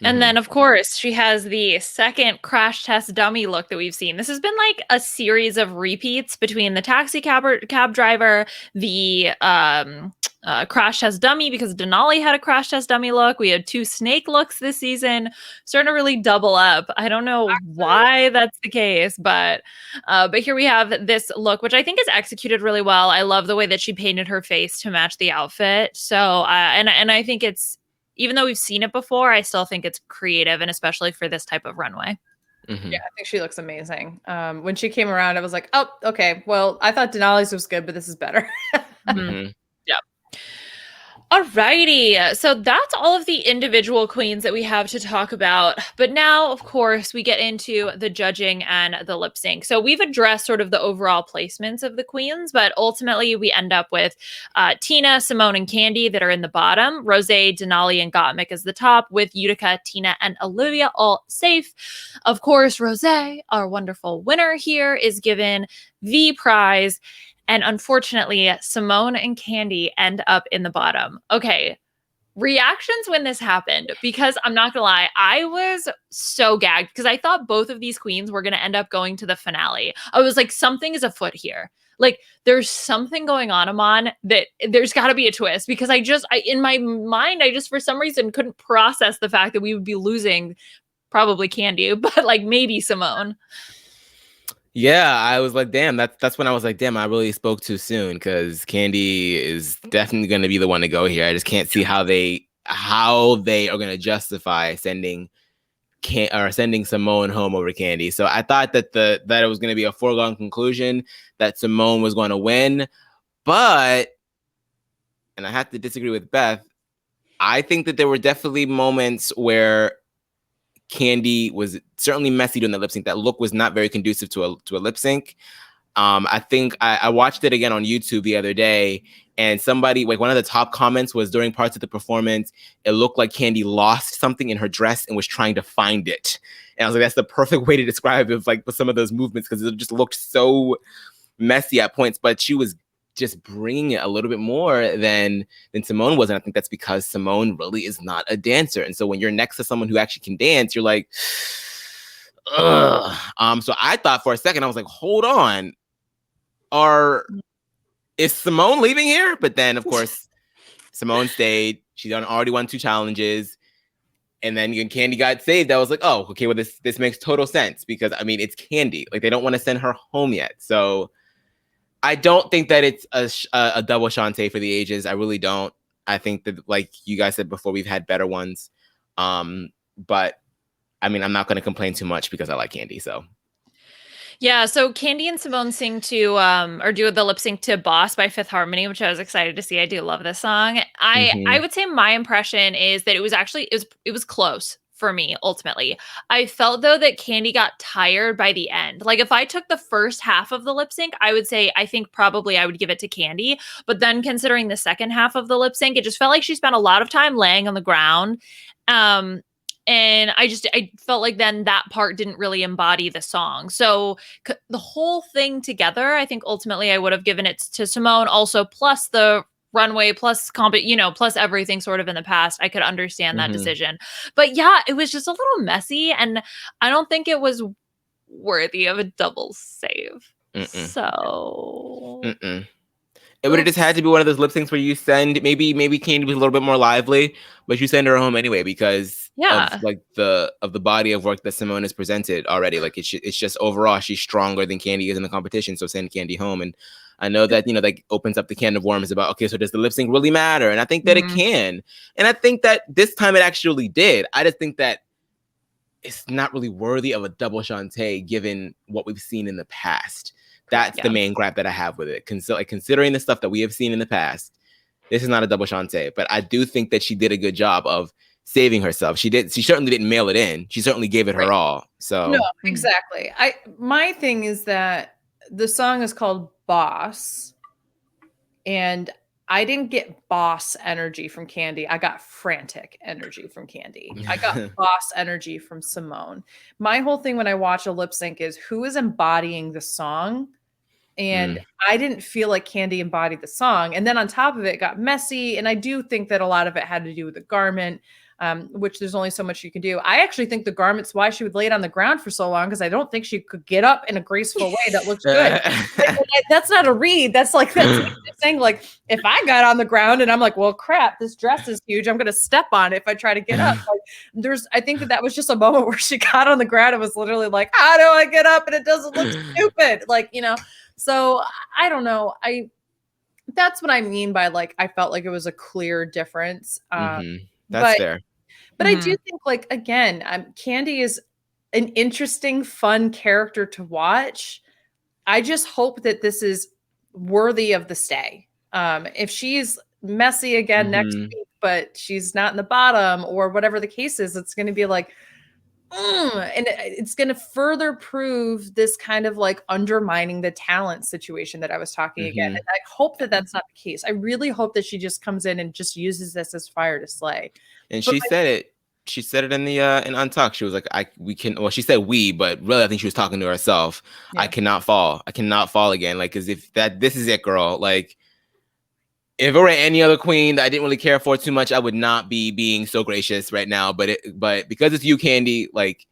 then, of course, she has the second crash test dummy look that we've seen. This has been like a series of repeats between the taxi cab driver, the crash test dummy, because Denali had a crash test dummy look. We had 2 snake looks this season, starting to really double up. I don't know why that's the case, but here we have this look, which I think is executed really well. I love the way that she painted her face to match the outfit. So, and I think even though we've seen it before, I still think it's creative, and especially for this type of runway. Yeah, I think she looks amazing. When she came around, I was like, oh, okay. Well, I thought Denali's was good, but this is better. Yeah. Alrighty, so that's all of the individual queens that we have to talk about. But now, of course, we get into the judging and the lip sync. So we've addressed sort of the overall placements of the queens, but ultimately we end up with Tina, Symone, and Kandy that are in the bottom. Rosé, Denali, and Gottmik is the top, with Utica, Tina, and Olivia all safe. Of course, Rosé, our wonderful winner here, is given the prize. And unfortunately, Symone and Kandy end up in the bottom. Okay, reactions when this happened, because I'm not gonna lie, I was so gagged because I thought both of these queens were gonna end up going to the finale. I was like, something is afoot here. Like, there's something going on, Aman, that there's got to be a twist, because I in my mind, I just for some reason couldn't process the fact that we would be losing probably Kandy, but like maybe Symone. Yeah, I was like, damn, that's when I was like, damn, I really spoke too soon, because Kandy is definitely going to be the one to go here. I just can't see how they are going to justify sending Symone home over Kandy. So I thought that it was going to be a foregone conclusion that Symone was going to win, and I have to disagree with Beth. I think that there were definitely moments where Kandy was certainly messy during the lip sync. That look was not very conducive to a lip sync. I think I watched it again on YouTube the other day, and somebody, like, one of the top comments was, during parts of the performance, it looked like Kandy lost something in her dress and was trying to find it. And I was like, that's the perfect way to describe it, like, with some of those movements, because it just looked so messy at points. But she was just bringing it a little bit more than Symone was. And I think that's because Symone really is not a dancer. And so when you're next to someone who actually can dance, you're like, ugh. So I thought for a second, I was like, hold on. Is Symone leaving here? But then, of course, Symone stayed. She already won 2 challenges. And then Kandy got saved. I was like, oh, okay, well, this makes total sense, because, I mean, it's Kandy. Like, they don't want to send her home yet. So I don't think that it's a double Shantae for the ages. I really don't. I think that, like you guys said before, we've had better ones. But I mean, I'm not going to complain too much because I like Kandy. So yeah, so Kandy and Symone sing to or do the lip sync to Boss by Fifth Harmony, which I was excited to see. I do love this song. I would say my impression is that it was close for me. Ultimately, I felt though that Kandy got tired by the end. Like, if I took the first half of the lip sync, I would say I think probably I would give it to Kandy. But then considering the second half of the lip sync, it just felt like she spent a lot of time laying on the ground. And I felt like then that part didn't really embody the song. So the whole thing together, I think ultimately I would have given it to Symone, also plus the runway plus plus everything sort of in the past, I could understand that Mhm. decision. But yeah, it was just a little messy, and I don't think it was worthy of a double save. Mm-mm. So Mm-mm. It would have just had to be one of those lip syncs where you send maybe Kandy was a little bit more lively, but you send her home anyway because of yeah. like the body of work that Symone has presented already. Like it's just overall she's stronger than Kandy is in the competition. So send Kandy home. And I know that that opens up the can of worms about, okay, so does the lip sync really matter? And I think that it can. And I think that this time it actually did. I just think that it's not really worthy of a double Shantae given what we've seen in the past. That's the main gripe that I have with it. Considering the stuff that we have seen in the past, this is not a double Shantae. But I do think that she did a good job of saving herself. She certainly didn't mail it in. She certainly gave it her all. So no, exactly. My thing is that the song is called Boss, and I didn't get boss energy from Kandy. I got frantic energy from Kandy. I got boss energy from Symone. My whole thing when I watch a lip sync is who is embodying the song. And I didn't feel like Kandy embodied the song. And then on top of it, it got messy. And I do think that a lot of it had to do with the garment, which there's only so much you can do. I actually think the garment's why she would lay it on the ground for so long, because I don't think she could get up in a graceful way that looks good. That's not a read. That's like saying, like, if I got on the ground and I'm like, well, crap, this dress is huge, I'm going to step on it if I try to get up. Like, I think that was just a moment where she got on the ground and was literally like, how do I get up and it doesn't look stupid? Like, so I don't know. That's what I mean by like, I felt like it was a clear difference. That's fair. But I do think, like, again, Kandy is an interesting, fun character to watch. I just hope that this is worthy of the stay. If she's messy again next week, but she's not in the bottom or whatever the case is, it's going to be like, and it's going to further prove this kind of like undermining the talent situation that I was talking again. And I hope that that's not the case. I really hope that she just comes in and just uses this as fire to slay. And she said it. She said it in the in Untucked. She was like, she said we, but really I think she was talking to herself. Yeah. I cannot fall. I cannot fall again. Like, as if this is it, girl. Like, if it were any other queen that I didn't really care for too much, I would not be being so gracious right now. But because it's you, Kandy, like,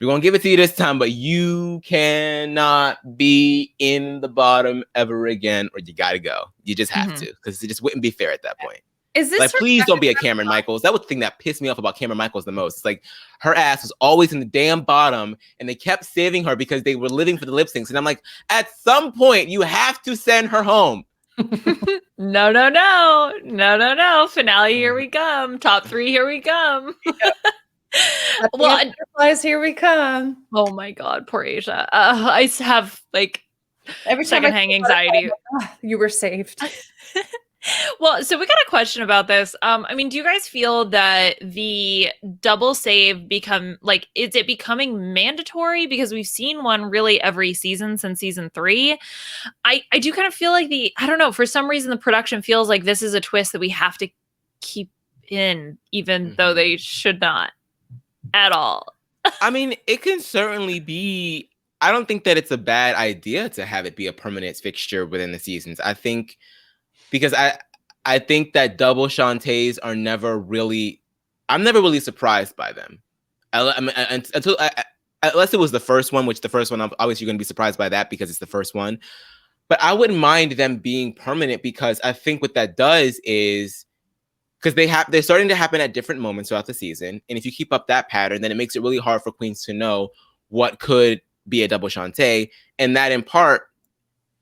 we're gonna give it to you this time, but you cannot be in the bottom ever again, or you gotta go. You just have to, because it just wouldn't be fair at that point. Is this like, please don't be a Cameron Michaels? That was the thing that pissed me off about Cameron Michaels the most. It's like, her ass was always in the damn bottom, and they kept saving her because they were living for the lip syncs. And I'm like, at some point, you have to send her home. No. Finale, here we come. Top 3, here we come. Well, butterflies, here we come. Oh my God, poor Asia. I have like every secondhand anxiety. You were saved. Well, so we got a question about this. I mean, do you guys feel that the double save is it becoming mandatory? Because we've seen one really every season since season 3. I do kind of feel like I don't know, for some reason the production feels like this is a twist that we have to keep in, even though they should not at all. I mean, it can certainly be. I don't think that it's a bad idea to have it be a permanent fixture within the seasons. I think, because I think that double Shantaes are never really, I'm never really surprised by them. Unless it was the first one, which the first one, obviously you're going to be surprised by that because it's the first one. But I wouldn't mind them being permanent, because I think what that does is, because they're starting to happen at different moments throughout the season. And if you keep up that pattern, then it makes it really hard for queens to know what could be a double Shantae. And that in part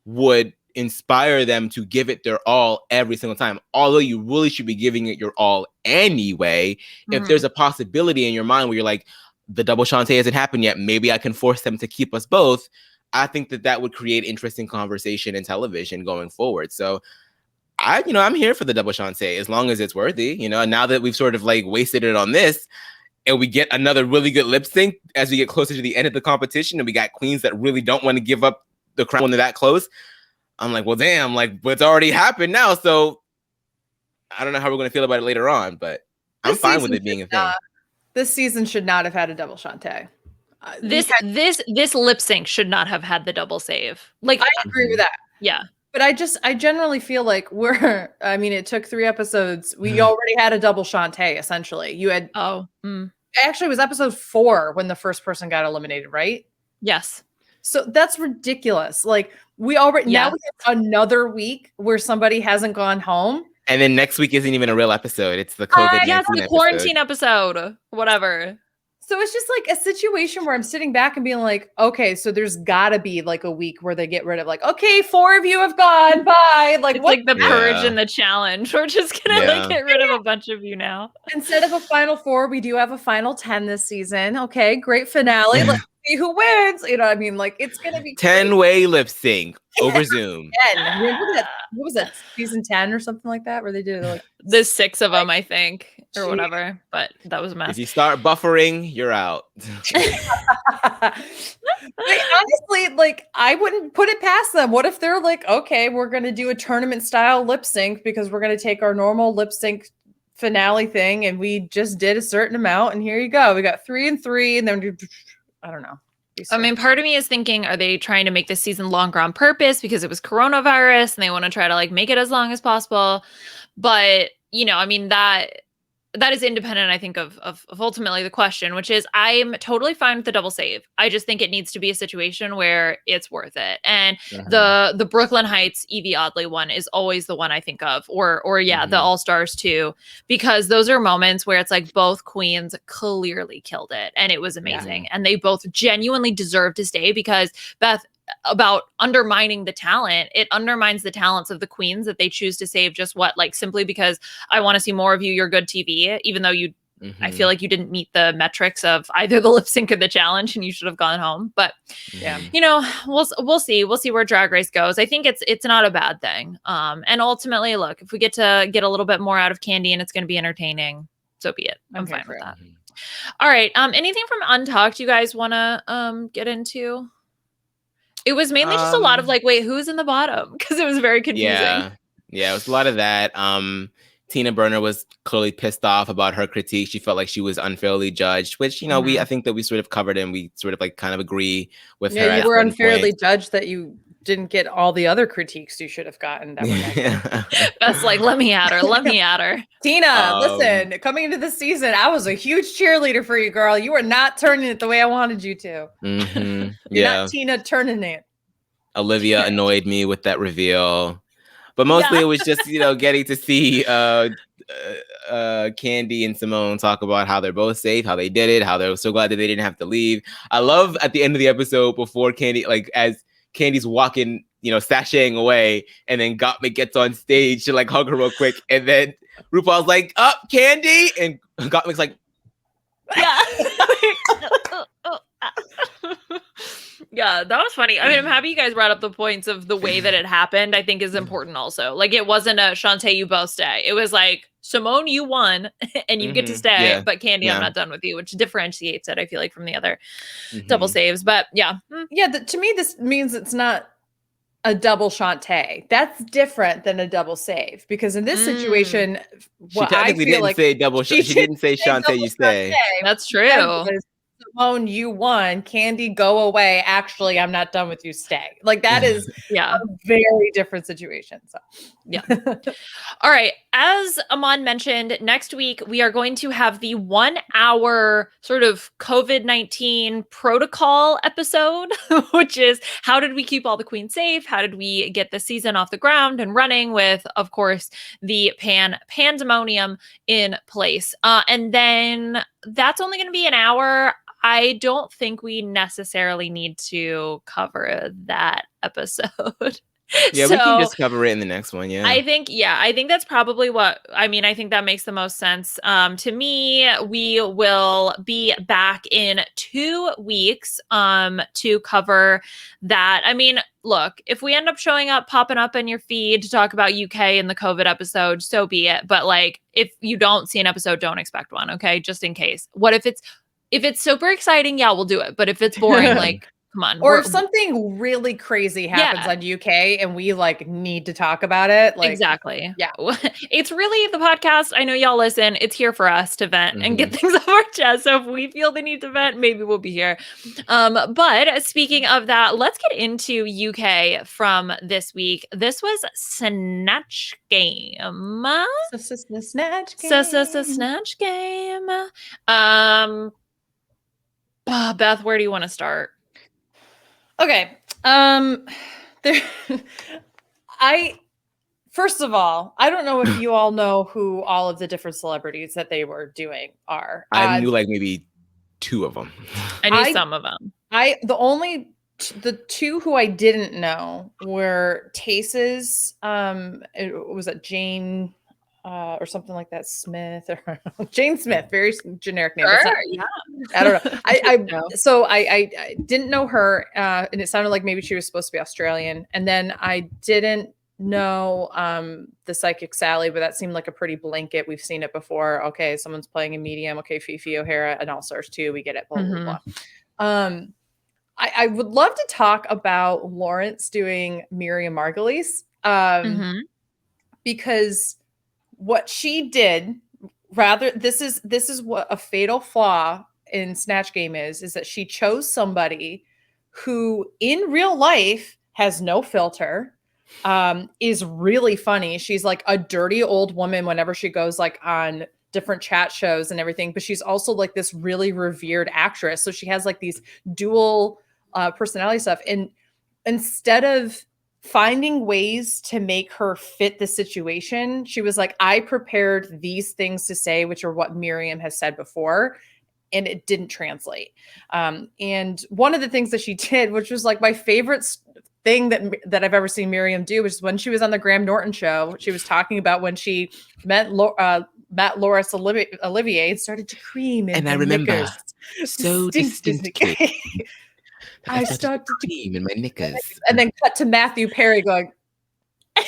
would inspire them to give it their all every single time. Although you really should be giving it your all anyway. If there's a possibility in your mind where you're like, the double Shantae hasn't happened yet, maybe I can force them to keep us both. I think that would create interesting conversation in television going forward. So I'm here for the double Shantae as long as it's worthy, now that we've sort of like wasted it on this, and we get another really good lip sync as we get closer to the end of the competition, and we got queens that really don't want to give up the crown when they're that close. I'm like, well, damn, like, it's already happened now. So I don't know how we're going to feel about it later on, but I'm fine with it being a thing. This season should not have had a double Shantae. This lip sync should not have had the double save. Like, I agree with that. Yeah. But I generally feel like it took 3 episodes. We already had a double Shantae, essentially. You had, actually, it was episode 4 when the first person got eliminated, right? Yes. So that's ridiculous. Like, now we have another week where somebody hasn't gone home. And then next week isn't even a real episode. It's the COVID-19 it's the quarantine episode. Whatever. So it's just like a situation where I'm sitting back and being like, okay, so there's gotta be like a week where they get rid of like, okay, 4 of you have gone, bye. Like, it's like the purge and the challenge. We're just gonna like get rid of a bunch of you now. Instead of a final 4, we do have a final 10 this season. Okay, great finale. Let's see who wins. You know what I mean? Like, it's gonna be 10-way lip sync over Zoom. 10. What was that? Season 10 or something like that, where they did like the 6 of them, I think, or whatever. But that was a mess. If you start buffering, you're out. Honestly, like, I wouldn't put it past them. What if they're like, okay, we're gonna do a tournament style lip sync because we're gonna take our normal lip sync finale thing and we just did a certain amount and here you go. We got 3 and 3 and then I don't know. I mean, part of me is thinking, are they trying to make this season longer on purpose because it was coronavirus and they want to try to like make it as long as possible? But, you know, I mean, that is independent, I think, of ultimately the question, which is I'm totally fine with the double save. I just think it needs to be a situation where it's worth it. And the Brooklyn Heights Evie Oddly one is always the one I think of, or the All Stars too, because those are moments where it's like both queens clearly killed it and it was amazing. And they both genuinely deserve to stay because Beth, about undermining the talent, it undermines the talents of the queens that they choose to save simply because I want to see more of you, you're good TV, even though you I feel like you didn't meet the metrics of either the lip sync or the challenge and you should have gone home. But you know, we'll see where Drag Race goes. I think it's not a bad thing. And ultimately, look, if we get to get a little bit more out of Kandy and it's going to be entertaining, so be it. I'm fine with that. All right. Anything from Untucked you guys want to get into? It was mainly just a lot of like, wait, who's in the bottom? Because it was very confusing. Yeah, it was a lot of that. Tina Burner was clearly pissed off about her critique. She felt like she was unfairly judged, which, you know, I think that we sort of covered and we sort of like kind of agree with her. You were unfairly judged that you didn't get all the other critiques you should have gotten. That's like, let me at her. Tina, listen, coming into this season, I was a huge cheerleader for you, girl. You were not turning it the way I wanted you to. You're not Tina turning it. Olivia annoyed me with that reveal. But mostly it was just, you know, getting to see Kandy and Symone talk about how they're both safe, how they did it, how they're so glad that they didn't have to leave. I love at the end of the episode before Kandy, like as Kandy's walking, you know, sashaying away, and then Gottmik gets on stage to like hug her real quick, and then RuPaul's like, "Up, Kandy," and Gottmik's like, Yeah, that was funny. I mean, I'm happy you guys brought up the points of the way that it happened. I think is important also. Like, it wasn't a Shantae, you both stay. It was like, Symone, you won and you get to stay, but Kandy, I'm not done with you, which differentiates it, I feel like, from the other double saves. But to me, this means it's not a double Shantae. That's different than a double save, because in this situation, she technically didn't say double. She didn't say Shantae, you stay. That's true. Symone, you won. Kandy, go away. Actually, I'm not done with you. Stay. Like, that is a very different situation. So, All right. As Aman mentioned, next week we are going to have the 1 hour sort of COVID-19 protocol episode, which is how did we keep all the queens safe? How did we get the season off the ground and running with, of course, the pandemonium in place? And then that's only going to be an hour. I don't think we necessarily need to cover that episode. Yeah, we can just cover it in the next one. Yeah, I think that's probably I think that makes the most sense. To me, we will be back in 2 weeks to cover that. I mean, look, if we end up popping up in your feed to talk about UK and the COVID episode, so be it. But like, if you don't see an episode, don't expect one. Okay, just in case. What if it's super exciting? Yeah, we'll do it. But if it's boring, like, come on. Or if something really crazy happens on UK and we like need to talk about it, like exactly. Yeah. It's really the podcast. I know y'all listen. It's here for us to vent and get things off our chest. So if we feel the need to vent, maybe we'll be here. But speaking of that, let's get into UK from this week. This was Snatch Game. Snatch Game. Snatch Game. Beth, where do you want to start? Okay. First of all, I don't know if you all know who all of the different celebrities that they were doing are. I knew like maybe 2 of them. I knew some of them. The 2 who I didn't know were Tace's. Was it Jane or something like that? Smith or Jane Smith? Very generic name. Sure, yeah. I don't know. I didn't know her, and it sounded like maybe she was supposed to be Australian. And then I didn't know the Psychic Sally, but that seemed like a pretty blanket. We've seen it before. Okay, someone's playing a medium. Okay, Fifi O'Hara and All Stars 2. We get it. Blah blah blah. I would love to talk about Lawrence doing Miriam Margolyes, because what she did, this is what a fatal flaw in Snatch Game is that she chose somebody who in real life has no filter, is really funny. She's like a dirty old woman whenever she goes like on different chat shows and everything, but she's also like this really revered actress. So she has like these dual personality stuff. And instead of finding ways to make her fit the situation, she was like, I prepared these things to say, which are what Miriam has said before, and it didn't translate. And one of the things that she did, which was like my favorite thing that I've ever seen Miriam do, was when she was on the Graham Norton show, she was talking about when she met Laurence Olivier and started to cream in and I remember knickers. so distinctly. I started to cream in my knickers. And then cut to Matthew Perry going. But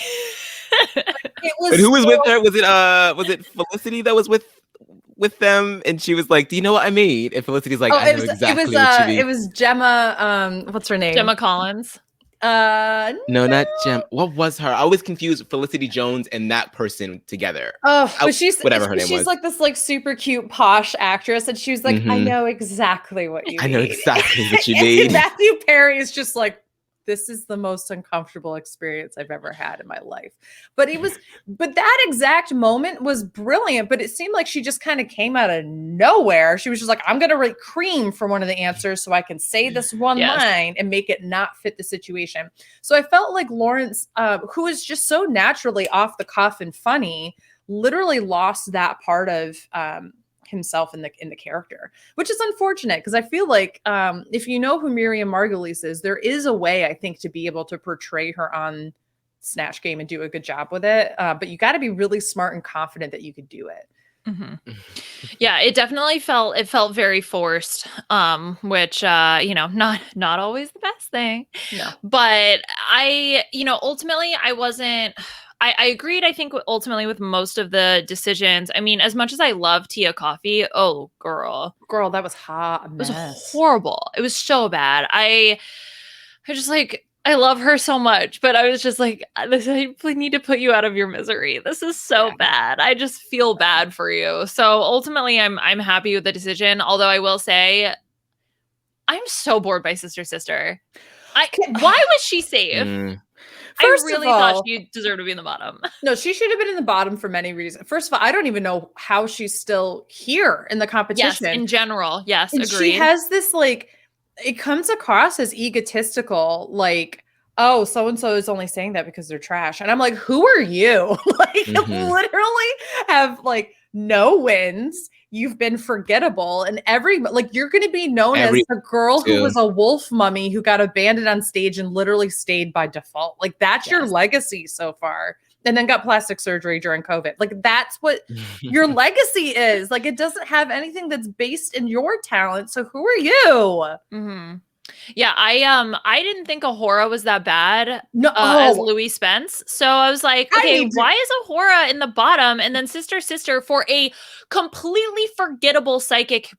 who was with her? Was it Felicity that was with them? And she was like, "Do you know what I mean?" And Felicity's like, "I know exactly what you mean." It was Gemma. What's her name? Gemma Collins. No, not Gem. What was her? I always confused Felicity Jones and that person together. Oh, but she's whatever her name was. She's like this like super cute posh actress, and she was like, I know exactly what you mean. I know exactly what you mean. Matthew Perry is just like, this is the most uncomfortable experience I've ever had in my life. But that exact moment was brilliant, but it seemed like she just kind of came out of nowhere. She was just like, I'm going to write cream for one of the answers so I can say this one line and make it not fit the situation. So I felt like Lawrence, who is just so naturally off the cuff and funny, literally lost that part of himself in the character, which is unfortunate because I feel like if you know who Miriam Margolyes is, there is a way I think to be able to portray her on Snatch Game and do a good job with it, but you got to be really smart and confident that you could do it. Yeah, it definitely felt very forced, which not always the best thing. No. But ultimately I agreed, I think, ultimately with most of the decisions. I mean, as much as I love Tia Coffee, oh, girl, that was hot. It was horrible. It was so bad. I just like, I love her so much, but I was just like, I need to put you out of your misery. This is so bad. I just feel bad for you. So ultimately, I'm happy with the decision. Although I will say, I'm so bored by Sister. Why was she safe? First I really of all, thought she deserved to be in the bottom. No, she should have been in the bottom for many reasons. First of all, I don't even know how she's still here in the competition. Yes, in general. Yes, and agreed. She has this like, it comes across as egotistical, like, oh, so-and-so is only saying that because they're trash. And I'm like, who are you? Like, literally have like no wins. You've been forgettable, and you're going to be known as the girl who was a wolf mummy who got abandoned on stage and literally stayed by default. Like that's your legacy so far, and then got plastic surgery during COVID. Like that's what your legacy is. Like it doesn't have anything that's based in your talent. So who are you? Yeah, I didn't think Ahura was that bad as Louis Spence. So I was like, okay, why is Ahura in the bottom and then Sister for a completely forgettable psychic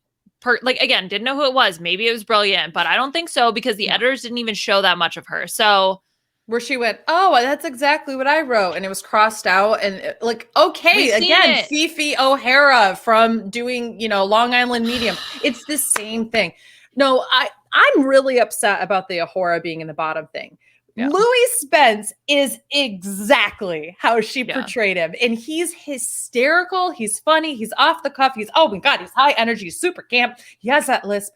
like, again, didn't know who it was. Maybe it was brilliant, but I don't think so because the editors didn't even show that much of her. So where she went, oh, that's exactly what I wrote, and it was crossed out, and like, okay, again, Fifi O'Hara from doing, Long Island Medium. It's the same thing. No, I'm really upset about the O'Hara being in the bottom thing. Yeah. Louis Spence is exactly how she portrayed him. And he's hysterical. He's funny. He's off the cuff. Oh my God, he's high energy, super camp. He has that lisp.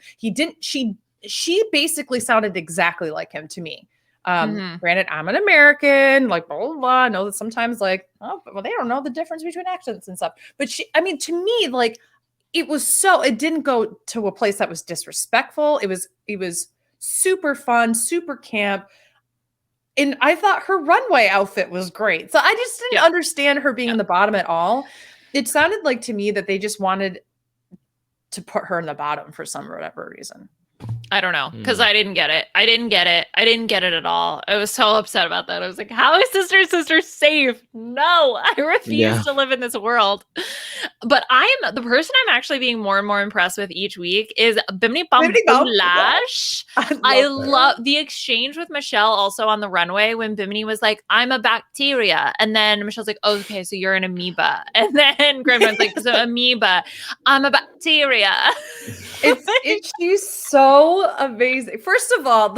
She basically sounded exactly like him to me. Granted, I'm an American, like, blah, blah, blah. I know that sometimes they don't know the difference between accents and stuff. But to me, like, it didn't go to a place that was disrespectful. It was super fun, super camp. And I thought her runway outfit was great. So I just didn't understand her being in the bottom at all. It sounded like to me that they just wanted to put her in the bottom for some whatever reason. I don't know, because I didn't get it. I didn't get it at all. I was so upset about that. I was like, how is Sister safe? No, I refuse to live in this world. But the person I'm actually being more and more impressed with each week is Bimini Bambulash. I love the exchange with Michelle also on the runway when Bimini was like, I'm a bacteria. And then Michelle's like, oh, okay, so you're an amoeba. And then Grandma's like, so amoeba, I'm a bacteria. She's so amazing. First of all,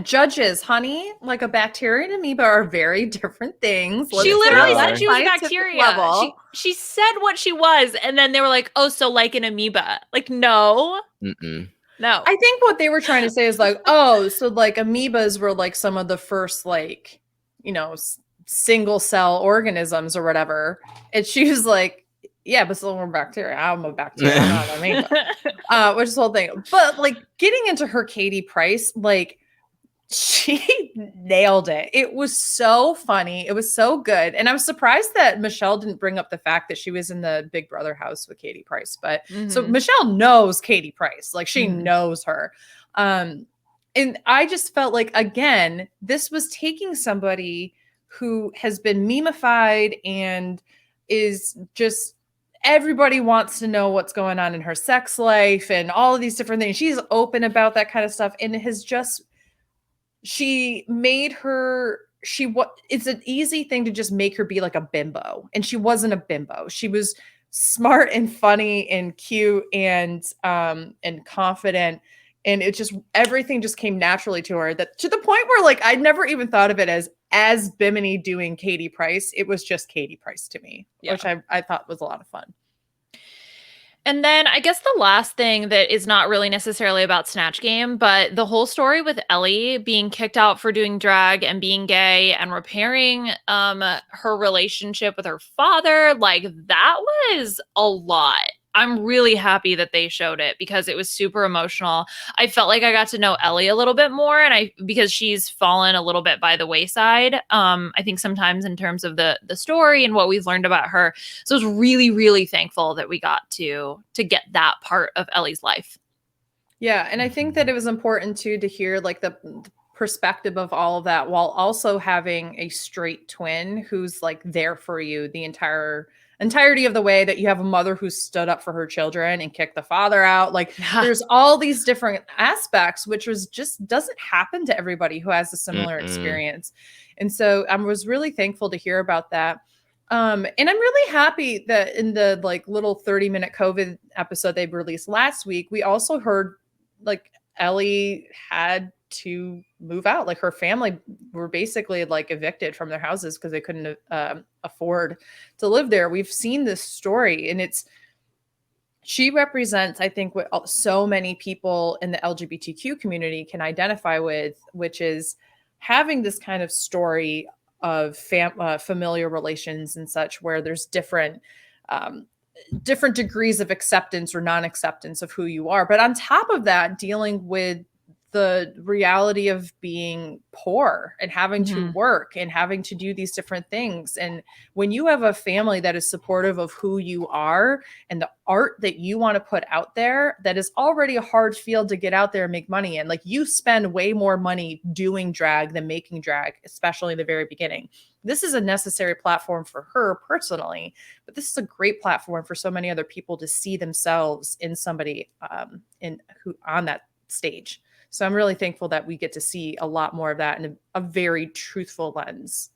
judges, honey, like a bacteria and amoeba are very different things. She literally said she was a bacteria. She said what she was, and then they were like, oh, so like an amoeba. Like, no. Mm-mm. No. I think what they were trying to say is like, oh, so like amoebas were like some of the first like, single cell organisms or whatever. And she was like, yeah, but still we're bacteria. I'm a bacteria, I'm not an amoeba. Which is the whole thing. But like getting into her Katie Price, like she nailed it. It was so funny. It was so good. And I was surprised that Michelle didn't bring up the fact that she was in the Big Brother house with Katie Price. But so Michelle knows Katie Price. Like she knows her. And I just felt like, again, this was taking somebody who has been memeified and is just, everybody wants to know what's going on in her sex life and all of these different things. She's open about that kind of stuff. And it's an easy thing to just make her be like a bimbo. And she wasn't a bimbo. She was smart and funny and cute and confident. And everything just came naturally to her, that to the point where like, I never even thought of it as Bimini doing Katie Price. It was just Katie Price to me, which I thought was a lot of fun. And then I guess the last thing that is not really necessarily about Snatch Game, but the whole story with Ellie being kicked out for doing drag and being gay and repairing her relationship with her father, like that was a lot. I'm really happy that they showed it because it was super emotional. I felt like I got to know Ellie a little bit more, because she's fallen a little bit by the wayside. I think sometimes in terms of the story and what we've learned about her. So I was really, really thankful that we got to get that part of Ellie's life. Yeah, and I think that it was important too to hear like the perspective of all of that, while also having a straight twin who's like there for you the entirety of the way, that you have a mother who stood up for her children and kicked the father out. Like there's all these different aspects, which just doesn't happen to everybody who has a similar experience. And so I was really thankful to hear about that. And I'm really happy that in the like little 30-minute COVID episode they released last week, we also heard like Ellie had to move out. Like her family were basically like evicted from their houses because they couldn't afford to live there. We've seen this story, and she represents, I think, what so many people in the LGBTQ community can identify with, which is having this kind of story of familiar relations and such, where there's different degrees of acceptance or non-acceptance of who you are. But on top of that, dealing with the reality of being poor and having to work and having to do these different things. And when you have a family that is supportive of who you are and the art that you want to put out there, that is already a hard field to get out there and make money in. Like, you spend way more money doing drag than making drag, especially in the very beginning. This is a necessary platform for her personally, but this is a great platform for so many other people to see themselves in somebody on that stage. So I'm really thankful that we get to see a lot more of that in a very truthful lens.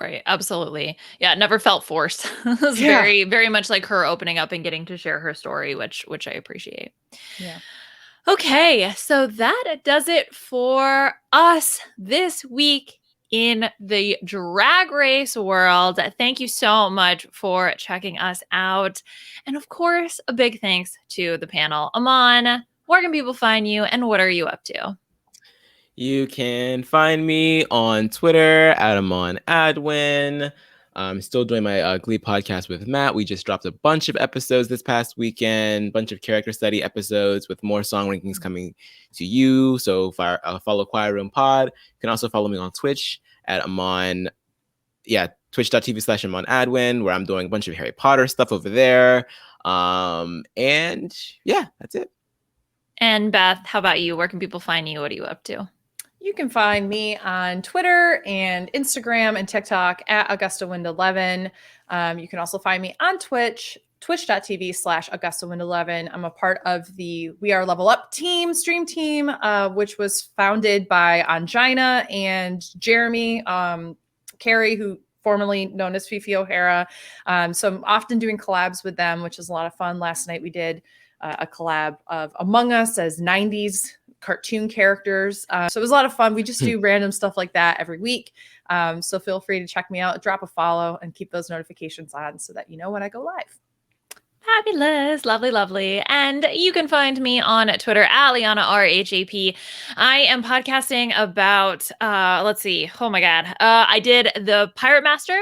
Right. Absolutely. Yeah. It never felt forced. It was very, very much like her opening up and getting to share her story, which I appreciate. Yeah. Okay. So that does it for us this week in the Drag Race world. Thank you so much for checking us out. And of course, a big thanks to the panel. Aman, where can people find you and what are you up to? You can find me on Twitter at Amon Adwin. I'm still doing my Glee podcast with Matt. We just dropped a bunch of episodes this past weekend, bunch of character study episodes with more song rankings coming to you. So follow Choir Room Pod. You can also follow me on Twitch at Amon. Yeah, twitch.tv/Amon Adwin, where I'm doing a bunch of Harry Potter stuff over there. And yeah, that's it. And Beth, how about you? Where can people find you? What are you up to? You can find me on Twitter and Instagram and TikTok at AugustaWind11. You can also find me on Twitch, twitch.tv/AugustaWind11. I'm a part of the We Are Level Up stream team, which was founded by Angina and Jeremy Carey, who formerly known as Fifi O'Hara. So I'm often doing collabs with them, which is a lot of fun. Last night we did a collab of Among Us as 90s cartoon characters. So it was a lot of fun. We just do random stuff like that every week. So feel free to check me out, drop a follow, and keep those notifications on so that you know when I go live. Fabulous. Lovely, lovely. And you can find me on Twitter at Liana RHAP. I am podcasting about, let's see. Oh my God. I did the Pirate Master.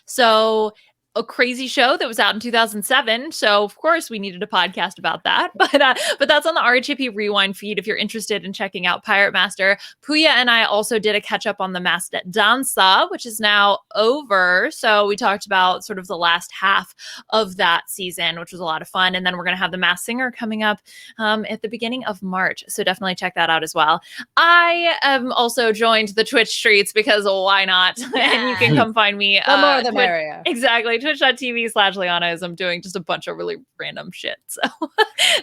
So a crazy show that was out in 2007. So of course we needed a podcast about that, but that's on the RHAP Rewind feed. If you're interested in checking out Pirate Master, Puya and I also did a catch up on the Masked Dansa, which is now over. So we talked about sort of the last half of that season, which was a lot of fun. And then we're going to have the Masked Singer coming up at the beginning of March. So definitely check that out as well. I am also joined the Twitch streets because why not? And you can come find me. The more the merrier. Exactly. Twitch.tv/Liana. I'm doing just a bunch of really random shit. So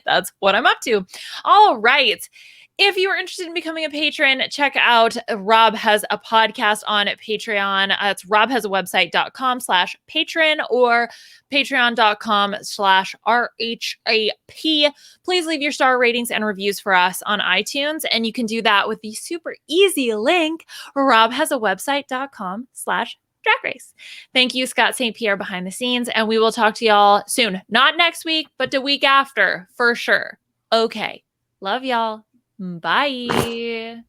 that's what I'm up to. All right. If you are interested in becoming a patron, check out Rob has a podcast on Patreon. It's robhasawebsite.com/patron or patreon.com/RHAP. Please leave your star ratings and reviews for us on iTunes. And you can do that with the super easy link, robhasawebsite.com/Drag Race. Thank you, Scott St. Pierre behind the scenes, and we will talk to y'all soon. Not next week, but the week after, for sure. Okay. Love y'all. Bye.